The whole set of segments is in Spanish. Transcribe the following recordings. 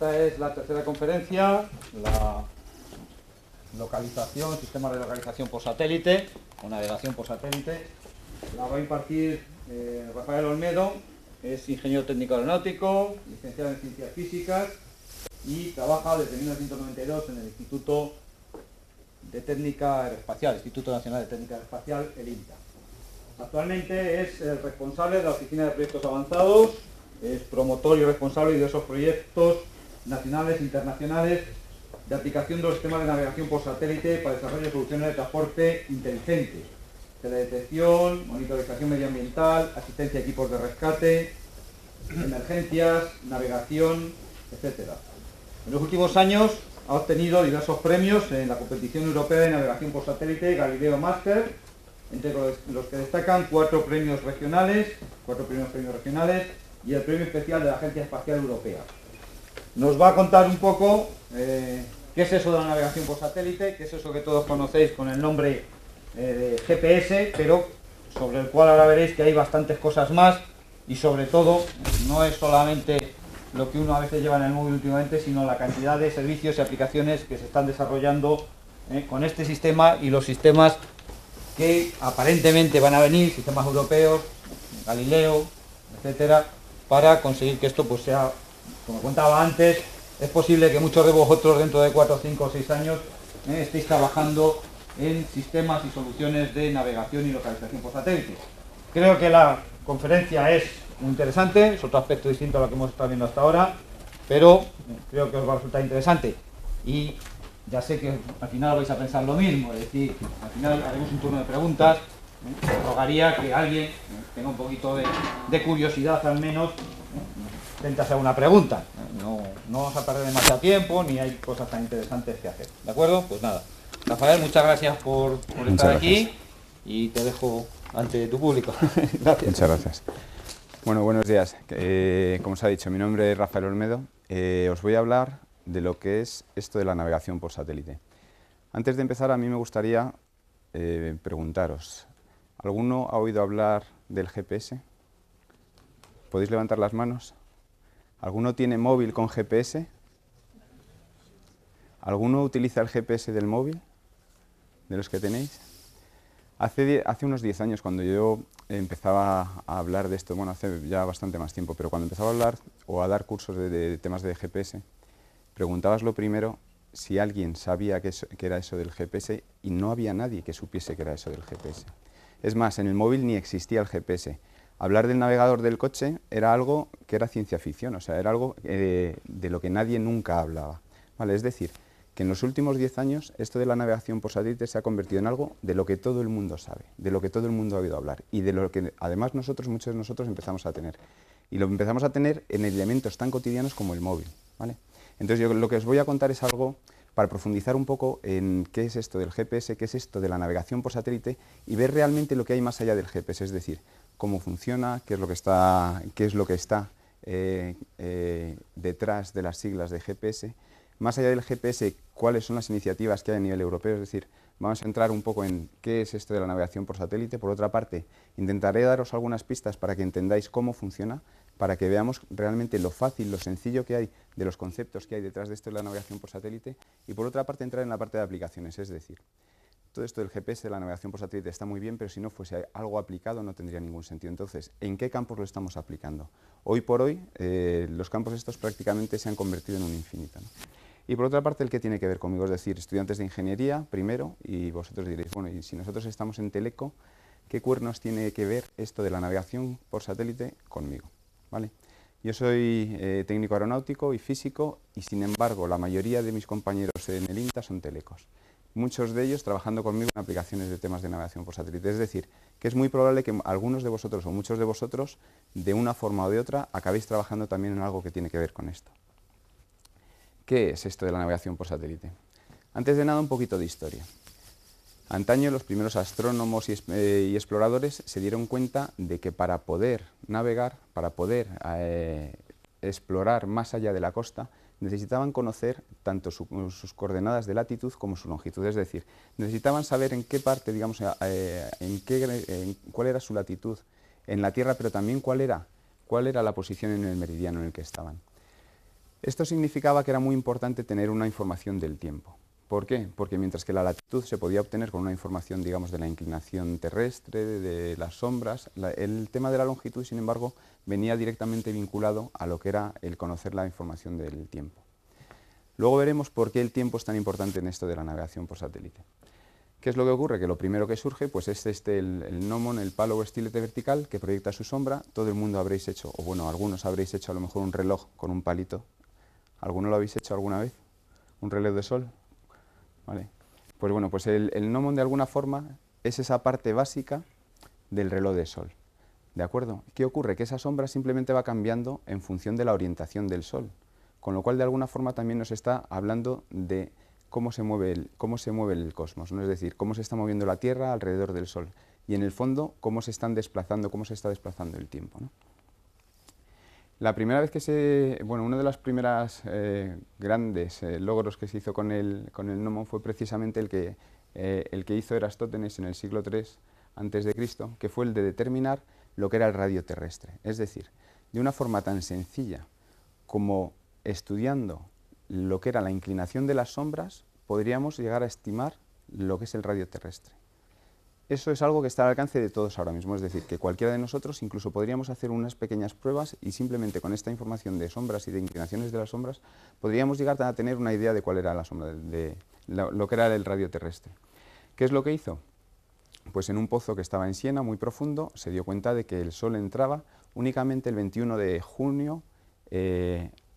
esta es la tercera conferencia, la localización, sistemas de localización por satélite, o navegación por satélite. La va a impartir Rafael Olmedo, es ingeniero técnico aeronáutico, licenciado en Ciencias Físicas y trabaja desde 1992 en el Instituto de Técnica Aeroespacial, Instituto Nacional de Técnica Aeroespacial, el INTA. Actualmente es el responsable de la Oficina de Proyectos Avanzados, es promotor y responsable de diversos proyectos nacionales e internacionales de aplicación de los sistemas de navegación por satélite para desarrollo de soluciones de transporte inteligente, teledetección, monitorización medioambiental, asistencia a equipos de rescate, emergencias, navegación, etc. En los últimos años ha obtenido diversos premios en la competición europea de navegación por satélite Galileo Master, entre los que destacan 4 premios regionales y el premio especial de la Agencia Espacial Europea. Nos va a contar un poco qué es eso de la navegación por satélite, qué es eso que todos conocéis con el nombre de GPS, pero sobre el cual ahora veréis que hay bastantes cosas más y sobre todo no es solamente lo que uno a veces lleva en el móvil últimamente, sino la cantidad de servicios y aplicaciones que se están desarrollando con este sistema y los sistemas que aparentemente van a venir, sistemas europeos, Galileo, etcétera, para conseguir que esto pues sea, como contaba antes, es posible que muchos de vosotros dentro de 4, 5 o 6 años estéis trabajando en sistemas y soluciones de navegación y localización por satélite. Creo que la conferencia es muy interesante, es otro aspecto distinto a lo que hemos estado viendo hasta ahora, pero creo que os va a resultar interesante. Y ya sé que al final vais a pensar lo mismo, es decir, al final haremos un turno de preguntas. Os rogaría que alguien tenga un poquito de curiosidad al menos, intente hacer una pregunta. No vamos a perder demasiado tiempo, ni hay cosas tan interesantes que hacer. ¿De acuerdo? Pues nada. Rafael, muchas gracias por estar aquí y te dejo ante tu público. Gracias. Muchas gracias. Bueno, buenos días. Como os ha dicho, mi nombre es Rafael Olmedo. Os voy a hablar de lo que es esto de la navegación por satélite. Antes de empezar, a mí me gustaría preguntaros, ¿alguno ha oído hablar del GPS? ¿Podéis levantar las manos? ¿Alguno tiene móvil con GPS? ¿Alguno utiliza el GPS del móvil, de los que tenéis? Hace unos 10 años, cuando yo empezaba a hablar de esto, bueno, hace ya bastante más tiempo, pero cuando empezaba a hablar o a dar cursos de temas de GPS, preguntabas lo primero si alguien sabía que era eso del GPS y no había nadie que supiese que era eso del GPS. Es más, en el móvil ni existía el GPS. Hablar del navegador del coche era algo que era ciencia ficción, o sea, era algo de lo que nadie nunca hablaba. ¿Vale? Es decir, que en los últimos 10 años esto de la navegación por satélite se ha convertido en algo de lo que todo el mundo sabe, de lo que todo el mundo ha oído hablar y de lo que además muchos de nosotros empezamos a tener. Y lo empezamos a tener en elementos tan cotidianos como el móvil. ¿Vale? Entonces yo lo que os voy a contar es algo para profundizar un poco en qué es esto del GPS, qué es esto de la navegación por satélite y ver realmente lo que hay más allá del GPS, es decir, cómo funciona, qué es lo que está detrás de las siglas de GPS, más allá del GPS, cuáles son las iniciativas que hay a nivel europeo, es decir, vamos a entrar un poco en qué es esto de la navegación por satélite. Por otra parte, intentaré daros algunas pistas para que entendáis cómo funciona, para que veamos realmente lo fácil, lo sencillo que hay de los conceptos que hay detrás de esto de la navegación por satélite, y por otra parte entrar en la parte de aplicaciones, es decir, todo esto del GPS, de la navegación por satélite, está muy bien, pero si no fuese algo aplicado no tendría ningún sentido. Entonces, ¿en qué campos lo estamos aplicando? Hoy por hoy, los campos estos prácticamente se han convertido en un infinito, ¿no? Y por otra parte, el que tiene que ver conmigo, es decir, estudiantes de ingeniería, primero, y vosotros diréis, bueno, y si nosotros estamos en Teleco, ¿qué cuernos tiene que ver esto de la navegación por satélite conmigo? ¿Vale? Yo soy técnico aeronáutico y físico, y sin embargo, la mayoría de mis compañeros en el INTA son telecos. Muchos de ellos trabajando conmigo en aplicaciones de temas de navegación por satélite. Es decir, que es muy probable que algunos de vosotros o muchos de vosotros, de una forma o de otra, acabéis trabajando también en algo que tiene que ver con esto. ¿Qué es esto de la navegación por satélite? Antes de nada, un poquito de historia. Antaño, los primeros astrónomos y exploradores se dieron cuenta de que para poder navegar, para poder explorar más allá de la costa, necesitaban conocer tanto sus coordenadas de latitud como su longitud, es decir, necesitaban saber en qué parte, digamos, cuál era su latitud en la Tierra, pero también cuál era la posición en el meridiano en el que estaban. Esto significaba que era muy importante tener una información del tiempo. ¿Por qué? Porque mientras que la latitud se podía obtener con una información, digamos, de la inclinación terrestre, de las sombras, el tema de la longitud, sin embargo, venía directamente vinculado a lo que era el conocer la información del tiempo. Luego veremos por qué el tiempo es tan importante en esto de la navegación por satélite. ¿Qué es lo que ocurre? Que lo primero que surge pues es el gnomon, el palo o estilete vertical que proyecta su sombra. Todo el mundo habréis hecho, o bueno, algunos habréis hecho a lo mejor un reloj con un palito. ¿Alguno lo habéis hecho alguna vez? ¿Un reloj de sol? ¿Vale? Pues bueno, pues el gnomon de alguna forma es esa parte básica del reloj de sol. ¿De acuerdo? ¿Qué ocurre? Que esa sombra simplemente va cambiando en función de la orientación del sol. Con lo cual, de alguna forma, también nos está hablando de cómo se mueve el cosmos, ¿no? Es decir, cómo se está moviendo la Tierra alrededor del Sol. Y en el fondo, cómo se está desplazando el tiempo, ¿no? La primera vez que uno de los primeros grandes logros que se hizo con el gnomon fue precisamente el que hizo Erastótenes en el siglo III a.C., que fue el de determinar lo que era el radio terrestre. Es decir, de una forma tan sencilla como estudiando lo que era la inclinación de las sombras, podríamos llegar a estimar lo que es el radio terrestre. Eso es algo que está al alcance de todos ahora mismo, es decir, que cualquiera de nosotros incluso podríamos hacer unas pequeñas pruebas y simplemente con esta información de sombras y de inclinaciones de las sombras podríamos llegar a tener una idea de cuál era la sombra, lo que era el radio terrestre. ¿Qué es lo que hizo? Pues en un pozo que estaba en Siena, muy profundo, se dio cuenta de que el Sol entraba únicamente el 21 de junio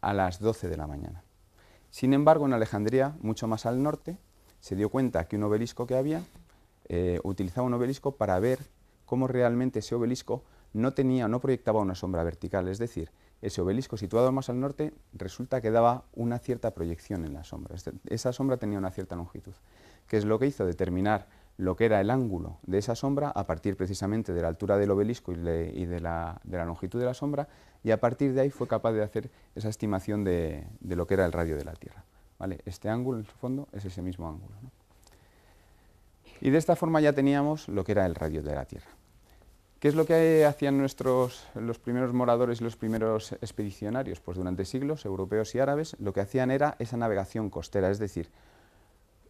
a las 12 de la mañana. Sin embargo, en Alejandría, mucho más al norte, se dio cuenta que un obelisco que había, utilizaba un obelisco para ver cómo realmente ese obelisco no proyectaba una sombra vertical, es decir, ese obelisco situado más al norte resulta que daba una cierta proyección en la sombra, esa sombra tenía una cierta longitud. ¿Qué es lo que hizo? Determinar lo que era el ángulo de esa sombra a partir precisamente de la altura del obelisco y de la longitud de la sombra, y a partir de ahí fue capaz de hacer esa estimación de lo que era el radio de la Tierra. ¿Vale? Este ángulo, en el fondo, es ese mismo ángulo, ¿no? Y de esta forma ya teníamos lo que era el radio de la Tierra. ¿Qué es lo que hacían los primeros moradores y los primeros expedicionarios? Pues durante siglos, europeos y árabes, lo que hacían era esa navegación costera, es decir,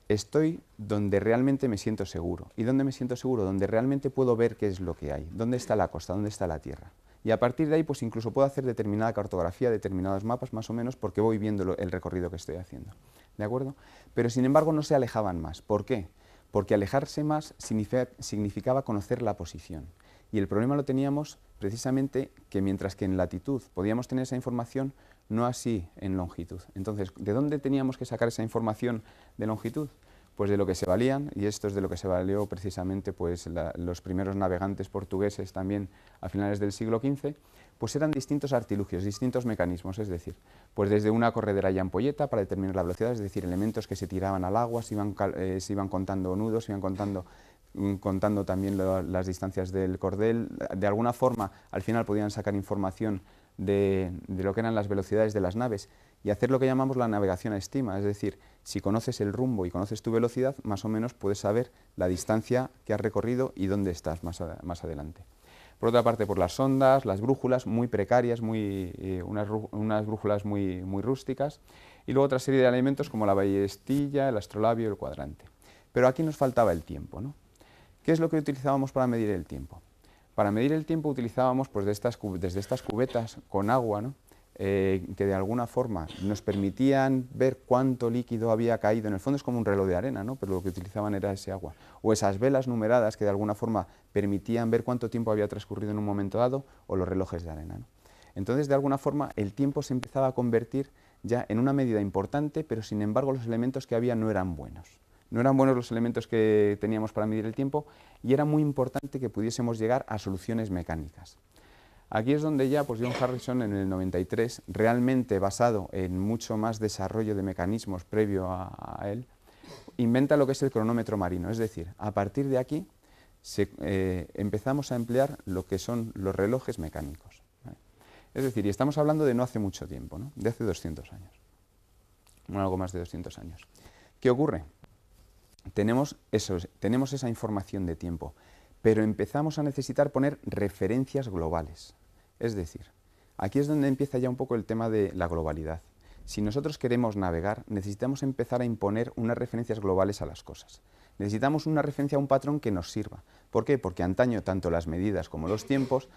estoy donde realmente me siento seguro. ¿Y dónde me siento seguro? Donde realmente puedo ver qué es lo que hay, dónde está la costa, dónde está la tierra. Y a partir de ahí, pues incluso puedo hacer determinada cartografía, determinados mapas, más o menos, porque voy viendo el recorrido que estoy haciendo. ¿De acuerdo? Pero sin embargo no se alejaban más. ¿Por qué? Porque alejarse más significaba conocer la posición. Y el problema lo teníamos precisamente que mientras que en latitud podíamos tener esa información, no así en longitud. Entonces, ¿de dónde teníamos que sacar esa información de longitud? Pues de lo que se valían, y esto es de lo que se valió precisamente pues, los primeros navegantes portugueses también a finales del siglo XV, pues eran distintos artilugios, distintos mecanismos, es decir, pues desde una corredera y ampolleta para determinar la velocidad, es decir, elementos que se tiraban al agua, se iban contando nudos, se iban contando también las distancias del cordel, de alguna forma al final podían sacar información de lo que eran las velocidades de las naves y hacer lo que llamamos la navegación a estima, es decir, si conoces el rumbo y conoces tu velocidad, más o menos puedes saber la distancia que has recorrido y dónde estás más adelante. Por otra parte, por las sondas, las brújulas muy precarias, unas brújulas muy rústicas, y luego otra serie de elementos como la ballestilla, el astrolabio y el cuadrante. Pero aquí nos faltaba el tiempo, ¿no? ¿Qué es lo que utilizábamos para medir el tiempo? Para medir el tiempo utilizábamos pues, desde estas cubetas con agua, ¿no? Que de alguna forma nos permitían ver cuánto líquido había caído. En el fondo es como un reloj de arena, ¿no? Pero lo que utilizaban era ese agua. O esas velas numeradas que de alguna forma permitían ver cuánto tiempo había transcurrido en un momento dado, o los relojes de arena, ¿no? Entonces, de alguna forma, el tiempo se empezaba a convertir ya en una medida importante, pero sin embargo los elementos que había no eran buenos. No eran buenos los elementos que teníamos para medir el tiempo y era muy importante que pudiésemos llegar a soluciones mecánicas. Aquí es donde ya pues John Harrison en el 93, realmente basado en mucho más desarrollo de mecanismos previo a él, inventa lo que es el cronómetro marino. Es decir, a partir de aquí empezamos a emplear lo que son los relojes mecánicos, ¿vale? Es decir, y estamos hablando de no hace mucho tiempo, ¿no? De hace 200 años, algo más de 200 años. ¿Qué ocurre? Tenemos esa información de tiempo, pero empezamos a necesitar poner referencias globales. Es decir, aquí es donde empieza ya un poco el tema de la globalidad. si nosotros queremos navegar, necesitamos empezar a imponer unas referencias globales a las cosas. Necesitamos una referencia a un patrón que nos sirva. ¿Por qué? Porque antaño tanto las medidas como los tiempos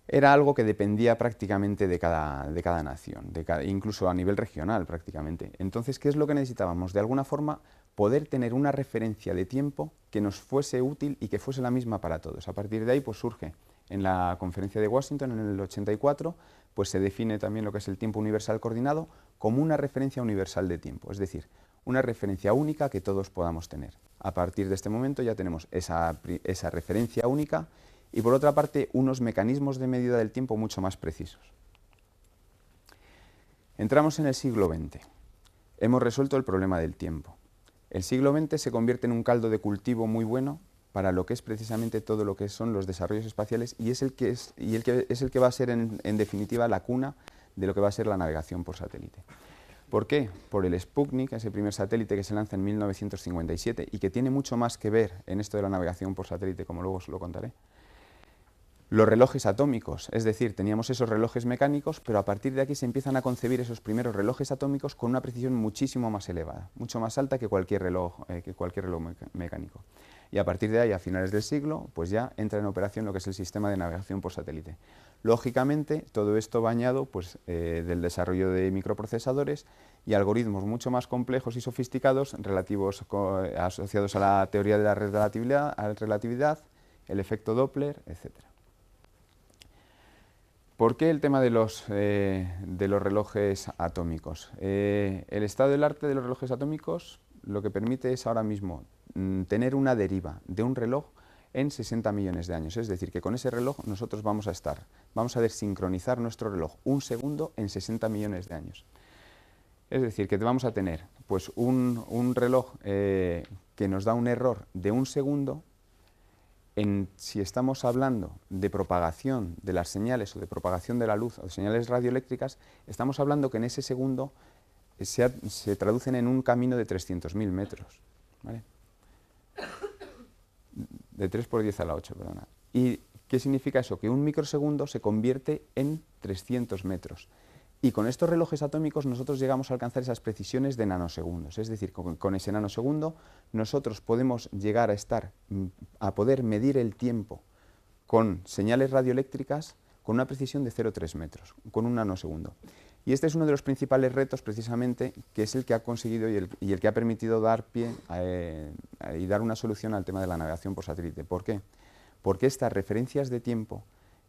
era algo que dependía prácticamente de cada nación, incluso a nivel regional prácticamente. Entonces, ¿qué es lo que necesitábamos? De alguna forma, poder tener una referencia de tiempo que nos fuese útil y que fuese la misma para todos. A partir de ahí, pues surge en la conferencia de Washington en el 84, pues se define también lo que es el tiempo universal coordinado como una referencia universal de tiempo, es decir, una referencia única que todos podamos tener. A partir de este momento ya tenemos esa referencia única y, por otra parte, unos mecanismos de medida del tiempo mucho más precisos. Entramos en el siglo XX. Hemos resuelto el problema del tiempo. El siglo XX se convierte en un caldo de cultivo muy bueno para lo que es precisamente todo lo que son los desarrollos espaciales y es el que va a ser en definitiva la cuna de lo que va a ser la navegación por satélite. ¿Por qué? Por el Sputnik, ese primer satélite que se lanza en 1957 y que tiene mucho más que ver en esto de la navegación por satélite, como luego os lo contaré. Los relojes atómicos, es decir, teníamos esos relojes mecánicos, pero a partir de aquí se empiezan a concebir esos primeros relojes atómicos con una precisión muchísimo más elevada, mucho más alta que cualquier reloj mecánico. Y a partir de ahí, a finales del siglo, pues ya entra en operación lo que es el sistema de navegación por satélite. Lógicamente, todo esto bañado pues, del desarrollo de microprocesadores y algoritmos mucho más complejos y sofisticados asociados a la teoría de la relatividad, el efecto Doppler, etc. ¿Por qué el tema de los relojes atómicos? El estado del arte de los relojes atómicos lo que permite es ahora mismo tener una deriva de un reloj en 60 millones de años. Es decir, que con ese reloj nosotros vamos a desincronizar nuestro reloj un segundo en 60 millones de años. Es decir, que vamos a tener pues, un reloj que nos da un error de un segundo. Si estamos hablando de propagación de las señales o de propagación de la luz o de señales radioeléctricas, estamos hablando que en ese segundo se traducen en un camino de 300.000 metros. ¿Vale? De 3 por 10 a la 8, perdona. ¿Y qué significa eso? Que un microsegundo se convierte en 300 metros. Y con estos relojes atómicos nosotros llegamos a alcanzar esas precisiones de nanosegundos. Es decir, con ese nanosegundo nosotros podemos llegar a poder medir el tiempo con señales radioeléctricas con una precisión de 0,3 metros, con un nanosegundo. Y este es uno de los principales retos precisamente que es el que ha conseguido y el que ha permitido dar pie y dar una solución al tema de la navegación por satélite. ¿Por qué? Porque estas referencias de tiempo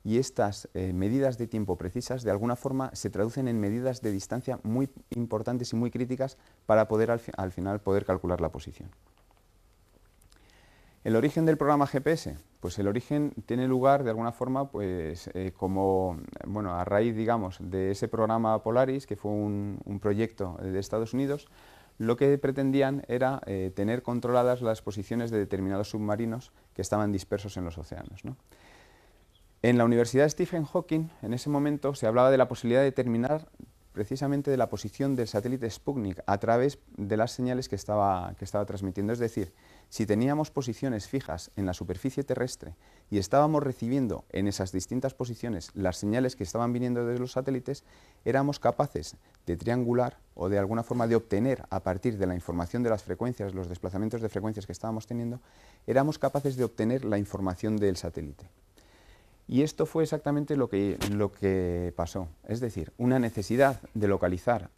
y estas medidas de tiempo precisas de alguna forma se traducen en medidas de distancia muy importantes y muy críticas para poder al final poder calcular la posición. ¿El origen del programa GPS? Pues el origen tiene lugar de alguna forma pues, a raíz digamos, de ese programa Polaris, que fue un proyecto de Estados Unidos. Lo que pretendían era tener controladas las posiciones de determinados submarinos que estaban dispersos en los océanos, ¿no? En la Universidad de Stephen Hawking, en ese momento, se hablaba de la posibilidad de determinar precisamente de la posición del satélite Sputnik a través de las señales que estaba transmitiendo. Es decir, si teníamos posiciones fijas en la superficie terrestre y estábamos recibiendo en esas distintas posiciones las señales que estaban viniendo desde los satélites, éramos capaces de triangular o de alguna forma de obtener a partir de la información de las frecuencias, los desplazamientos de frecuencias que estábamos teniendo, éramos capaces de obtener la información del satélite. Y esto fue exactamente lo que pasó, es decir, una necesidad de localizar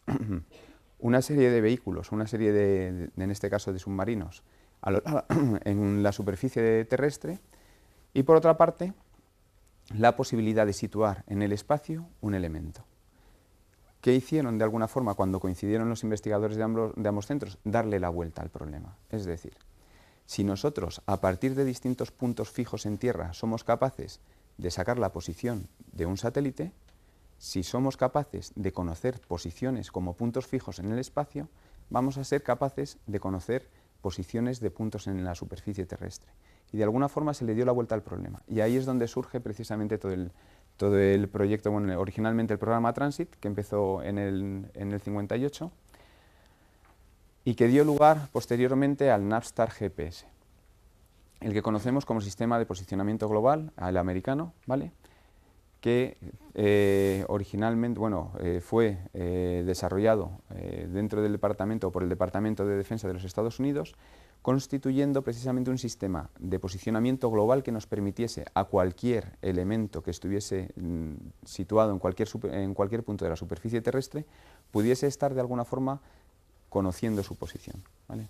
una serie de vehículos, una serie en este caso de submarinos, en la superficie terrestre, y por otra parte, la posibilidad de situar en el espacio un elemento. ¿Qué hicieron de alguna forma cuando coincidieron los investigadores de ambos centros? Darle la vuelta al problema. Es decir, si nosotros a partir de distintos puntos fijos en tierra somos capaces de sacar la posición de un satélite, si somos capaces de conocer posiciones como puntos fijos en el espacio, vamos a ser capaces de conocer posiciones de puntos en la superficie terrestre. Y de alguna forma se le dio la vuelta al problema. Y ahí es donde surge precisamente todo el proyecto, bueno, originalmente el programa Transit, que empezó en el 58, y que dio lugar posteriormente al Navstar GPS, el que conocemos como Sistema de Posicionamiento Global, el americano, ¿vale? que originalmente fue desarrollado dentro del Departamento, por el Departamento de Defensa de los Estados Unidos, constituyendo precisamente un sistema de posicionamiento global que nos permitiese a cualquier elemento que estuviese situado en cualquier punto de la superficie terrestre, pudiese estar de alguna forma conociendo su posición, ¿vale?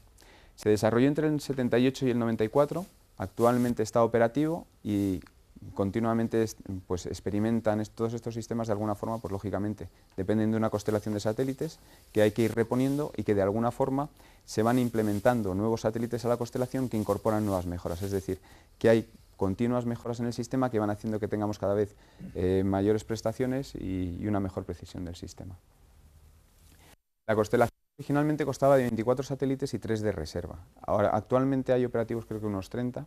Se desarrolló entre el 78 y el 94, actualmente está operativo y continuamente pues, experimentan todos estos sistemas de alguna forma, pues lógicamente dependen de una constelación de satélites que hay que ir reponiendo y que de alguna forma se van implementando nuevos satélites a la constelación que incorporan nuevas mejoras, es decir, que hay continuas mejoras en el sistema que van haciendo que tengamos cada vez mayores prestaciones y una mejor precisión del sistema. La constelación originalmente constaba de 24 satélites y 3 de reserva. Ahora, actualmente hay operativos creo que unos 30,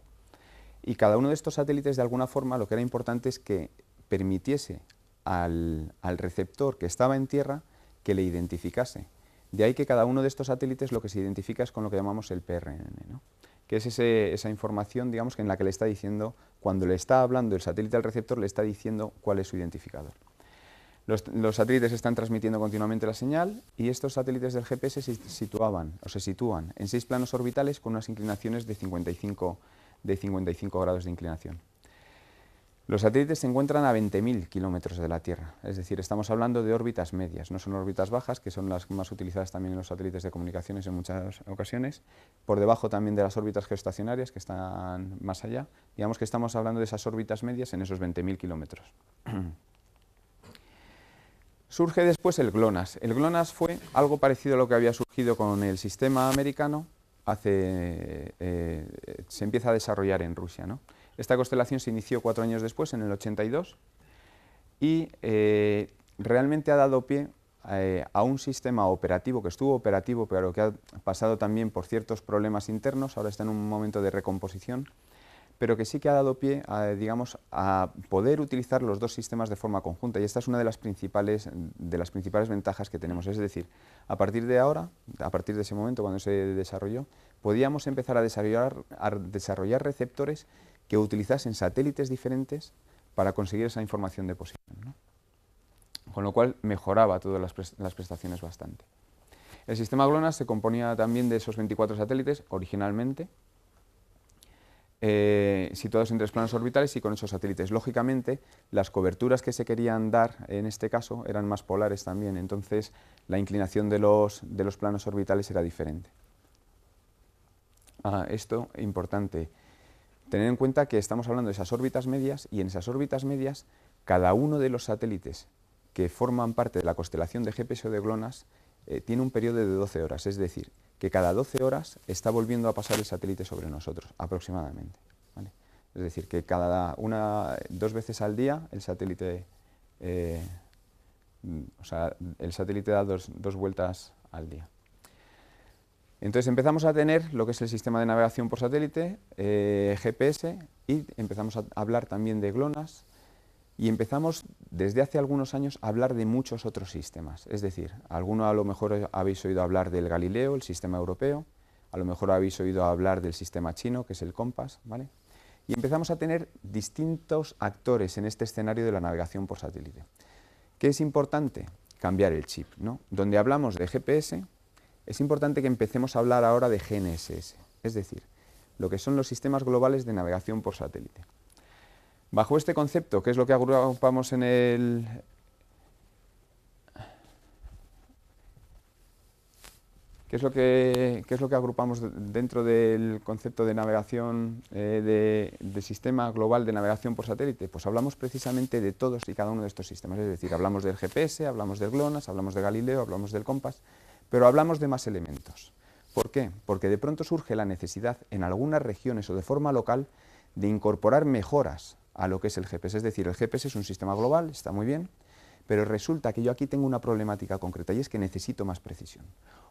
y cada uno de estos satélites de alguna forma lo que era importante es que permitiese al receptor que estaba en tierra que le identificase. De ahí que cada uno de estos satélites lo que se identifica es con lo que llamamos el PRN, ¿no? Que es esa información, digamos, que en la que le está diciendo, cuando le está hablando el satélite al receptor, le está diciendo cuál es su identificador. Los satélites están transmitiendo continuamente la señal y estos satélites del GPS se sitúan en 6 planos orbitales con unas inclinaciones de 55 grados de inclinación. Los satélites se encuentran a 20.000 kilómetros de la Tierra, es decir, estamos hablando de órbitas medias, no son órbitas bajas, que son las más utilizadas también en los satélites de comunicaciones en muchas ocasiones, por debajo también de las órbitas geoestacionarias que están más allá. Digamos que estamos hablando de esas órbitas medias en esos 20.000 kilómetros. Surge después el GLONASS. El GLONASS fue algo parecido a lo que había surgido con el sistema americano, se empieza a desarrollar en Rusia, ¿no? Esta constelación se inició 4 años después, en el 82, y realmente ha dado pie a un sistema operativo que estuvo operativo, pero que ha pasado también por ciertos problemas internos, ahora está en un momento de recomposición, pero que sí que ha dado pie digamos, a poder utilizar los dos sistemas de forma conjunta, y esta es una de las principales ventajas que tenemos, es decir, a partir de ahora, a partir de ese momento cuando se desarrolló, podíamos empezar a desarrollar receptores que utilizasen satélites diferentes para conseguir esa información de posición, ¿no? Con lo cual mejoraba todas las prestaciones bastante. El sistema GLONASS se componía también de esos 24 satélites originalmente, situados en 3 planos orbitales y con esos satélites. Lógicamente, las coberturas que se querían dar en este caso eran más polares también, entonces la inclinación de los planos orbitales era diferente. Esto importante, tener en cuenta que estamos hablando de esas órbitas medias y en esas órbitas medias cada uno de los satélites que forman parte de la constelación de GPS o de GLONASS tiene un periodo de 12 horas, es decir, que cada 12 horas está volviendo a pasar el satélite sobre nosotros, aproximadamente, ¿vale? Es decir, que dos veces al día el satélite, el satélite da dos vueltas al día. Entonces empezamos a tener lo que es el sistema de navegación por satélite, GPS, y empezamos a hablar también de GLONASS, y empezamos desde hace algunos años a hablar de muchos otros sistemas. Es decir, alguno a lo mejor habéis oído hablar del Galileo, el sistema europeo, a lo mejor habéis oído hablar del sistema chino, que es el COMPAS, ¿vale? Y empezamos a tener distintos actores en este escenario de la navegación por satélite. ¿Qué es importante? Cambiar el chip, ¿no? Donde hablamos de GPS, es importante que empecemos a hablar ahora de GNSS, es decir, lo que son los sistemas globales de navegación por satélite. Bajo este concepto, ¿qué es lo que agrupamos en el... ¿Qué es lo que agrupamos dentro del concepto de navegación, de sistema global de navegación por satélite? Pues hablamos precisamente de todos y cada uno de estos sistemas, es decir, hablamos del GPS, hablamos del GLONASS, hablamos de Galileo, hablamos del COMPAS, pero hablamos de más elementos. ¿Por qué? Porque de pronto surge la necesidad en algunas regiones o de forma local de incorporar mejoras a lo que es el GPS. Es decir, el GPS es un sistema global, está muy bien, pero resulta que yo aquí tengo una problemática concreta y es que necesito más precisión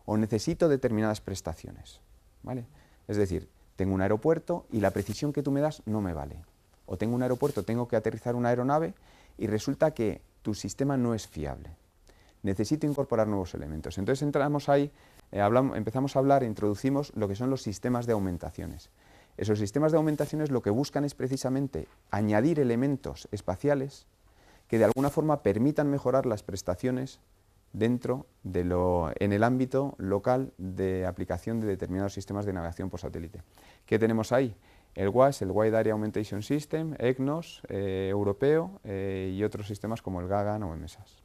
o necesito determinadas prestaciones, ¿vale? Es decir, tengo un aeropuerto y la precisión que tú me das no me vale. O tengo un aeropuerto, tengo que aterrizar una aeronave y resulta que tu sistema no es fiable. Necesito incorporar nuevos elementos. Entonces entramos ahí, empezamos a hablar, introducimos lo que son los sistemas de aumentaciones. Esos sistemas de aumentaciones lo que buscan es precisamente añadir elementos espaciales que de alguna forma permitan mejorar las prestaciones en el ámbito local de aplicación de determinados sistemas de navegación por satélite. ¿Qué tenemos ahí? El WASS, el Wide Area Augmentation System, EGNOS, europeo, y otros sistemas como el GAGAN o EMESAS.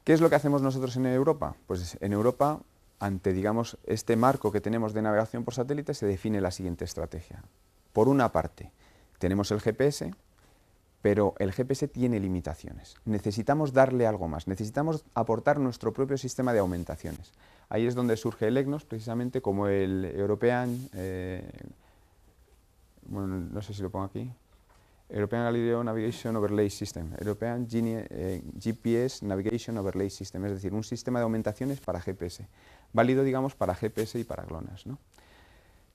¿Qué es lo que hacemos nosotros en Europa? Pues en Europa, ante digamos, este marco que tenemos de navegación por satélite, se define la siguiente estrategia. Por una parte, tenemos el GPS, pero el GPS tiene limitaciones. Necesitamos darle algo más, necesitamos aportar nuestro propio sistema de aumentaciones. Ahí es donde surge el EGNOS, precisamente como el European, bueno, no sé si lo pongo aquí, European Galileo Navigation Overlay System, European GPS Navigation Overlay System, es decir, un sistema de aumentaciones para GPS, válido, digamos, para GPS y para GLONASS, ¿no?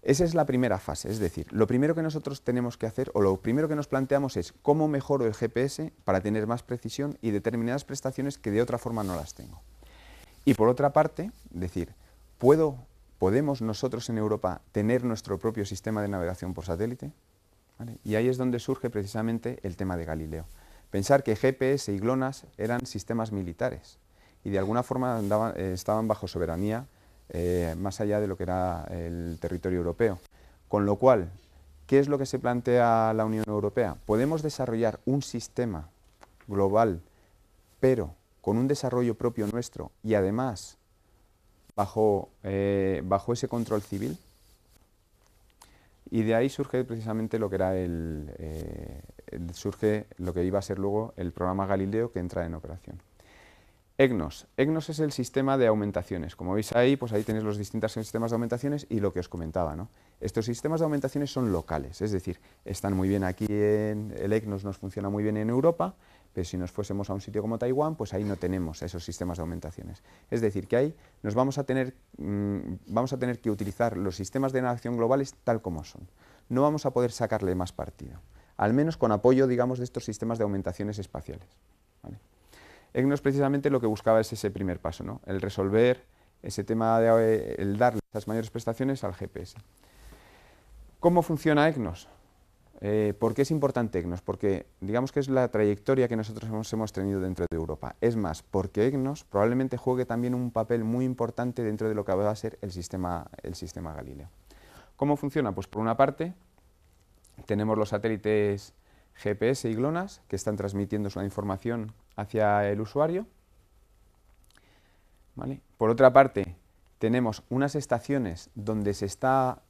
Esa es la primera fase, es decir, lo primero que nosotros tenemos que hacer, o lo primero que nos planteamos es cómo mejoro el GPS para tener más precisión y determinadas prestaciones que de otra forma no las tengo. Y por otra parte, decir, ¿podemos nosotros en Europa tener nuestro propio sistema de navegación por satélite? ¿Vale? Y ahí es donde surge precisamente el tema de Galileo. Pensar que GPS y GLONASS eran sistemas militares y de alguna forma estaban bajo soberanía más allá de lo que era el territorio europeo. Con lo cual, ¿qué es lo que se plantea la Unión Europea? Podemos desarrollar un sistema global, pero con un desarrollo propio nuestro y además bajo ese control civil. Y de ahí surge precisamente lo que era surge lo que iba a ser luego el programa Galileo que entra en operación. EGNOS. EGNOS es el sistema de aumentaciones. Como veis ahí, pues ahí tenéis los distintos sistemas de aumentaciones y lo que os comentaba, ¿no? Estos sistemas de aumentaciones son locales, es decir, están muy bien aquí el EGNOS nos funciona muy bien en Europa, pero si nos fuésemos a un sitio como Taiwán, pues ahí no tenemos esos sistemas de aumentaciones. Es decir, que ahí nos vamos a tener que utilizar los sistemas de navegación globales tal como son. No vamos a poder sacarle más partido, al menos con apoyo, digamos, de estos sistemas de aumentaciones espaciales, ¿vale? EGNOS precisamente lo que buscaba es ese primer paso, ¿no? El resolver ese tema el darle esas mayores prestaciones al GPS. ¿Cómo funciona EGNOS? ¿Por qué es importante EGNOS? Porque digamos que es la trayectoria que nosotros hemos tenido dentro de Europa. Es más, porque EGNOS probablemente juegue también un papel muy importante dentro de lo que va a ser el sistema Galileo. ¿Cómo funciona? Pues por una parte tenemos los satélites GPS y GLONASS que están transmitiendo su información hacia el usuario, ¿vale? Por otra parte, tenemos unas estaciones donde se está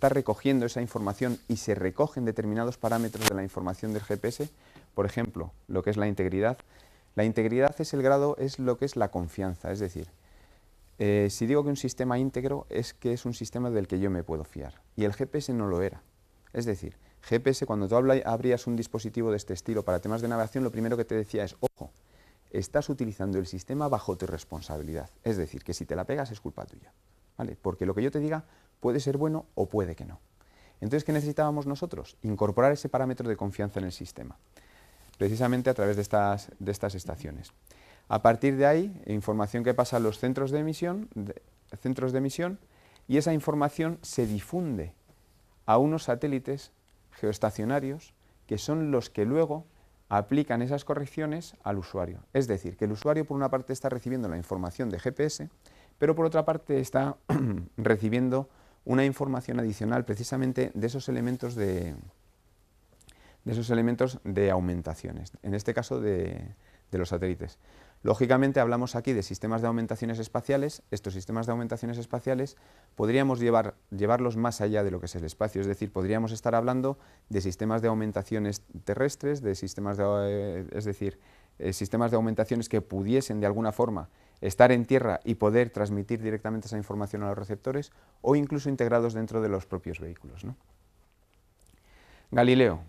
recogiendo esa información y se recogen determinados parámetros de la información del GPS, por ejemplo, lo que es la integridad. La integridad es lo que es la confianza, es decir, si digo que un sistema íntegro es que es un sistema del que yo me puedo fiar, y el GPS no lo era. Es decir, GPS, cuando tú abrías un dispositivo de este estilo para temas de navegación, lo primero que te decía es, ojo, estás utilizando el sistema bajo tu responsabilidad. Es decir, que si te la pegas es culpa tuya, ¿vale? Porque lo que yo te diga puede ser bueno o puede que no. Entonces, ¿qué necesitábamos nosotros? Incorporar ese parámetro de confianza en el sistema, precisamente a través de estas estaciones. A partir de ahí, información que pasa a los centros de emisión, y esa información se difunde a unos satélites geoestacionarios que son los que luego aplican esas correcciones al usuario. Es decir, que el usuario por una parte está recibiendo la información de GPS, pero por otra parte está recibiendo una información adicional precisamente de esos elementos de aumentaciones, en este caso de los satélites. Lógicamente hablamos aquí de sistemas de aumentaciones espaciales. Estos sistemas de aumentaciones espaciales podríamos llevarlos más allá de lo que es el espacio, es decir, podríamos estar hablando de sistemas de aumentaciones terrestres, sistemas de aumentaciones que pudiesen de alguna forma estar en tierra y poder transmitir directamente esa información a los receptores, o incluso integrados dentro de los propios vehículos, ¿no? Galileo.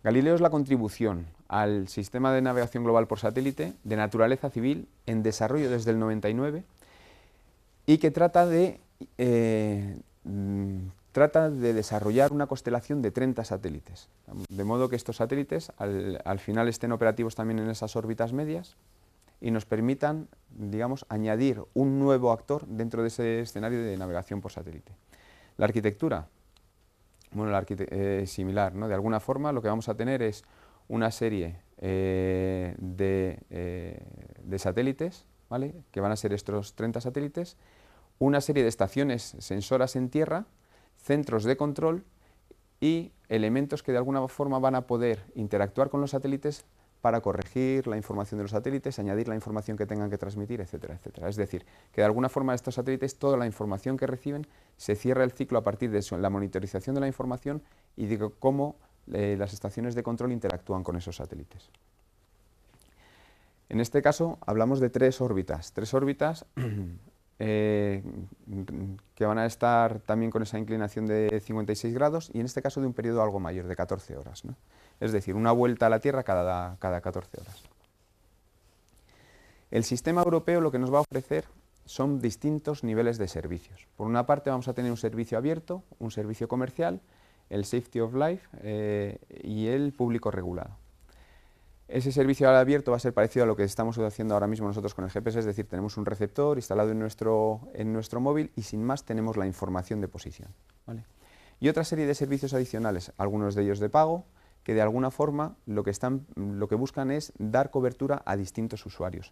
Galileo es la contribución al sistema de navegación global por satélite de naturaleza civil en desarrollo desde el 99 y que trata de desarrollar una constelación de 30 satélites, de modo que estos satélites al final estén operativos también en esas órbitas medias y nos permitan, digamos, añadir un nuevo actor dentro de ese escenario de navegación por satélite. La arquitectura. Bueno, similar, ¿no? De alguna forma lo que vamos a tener es una serie de satélites, ¿vale? Que van a ser estos 30 satélites, una serie de estaciones sensoras en tierra, centros de control y elementos que de alguna forma van a poder interactuar con los satélites para corregir la información de los satélites, añadir la información que tengan que transmitir, etcétera, etcétera. Es decir, que de alguna forma estos satélites, toda la información que reciben, se cierra el ciclo a partir de eso, la monitorización de la información y de cómo las estaciones de control interactúan con esos satélites. En este caso hablamos de tres órbitas que van a estar también con esa inclinación de 56 grados y en este caso de un periodo algo mayor, de 14 horas, ¿no? Es decir, una vuelta a la Tierra cada 14 horas. El sistema europeo lo que nos va a ofrecer son distintos niveles de servicios. Por una parte vamos a tener un servicio abierto, un servicio comercial, el Safety of Life y el público regulado. Ese servicio abierto va a ser parecido a lo que estamos haciendo ahora mismo nosotros con el GPS, es decir, tenemos un receptor instalado en nuestro móvil y sin más tenemos la información de posición, ¿vale? Y otra serie de servicios adicionales, algunos de ellos de pago, que de alguna forma lo que buscan es dar cobertura a distintos usuarios.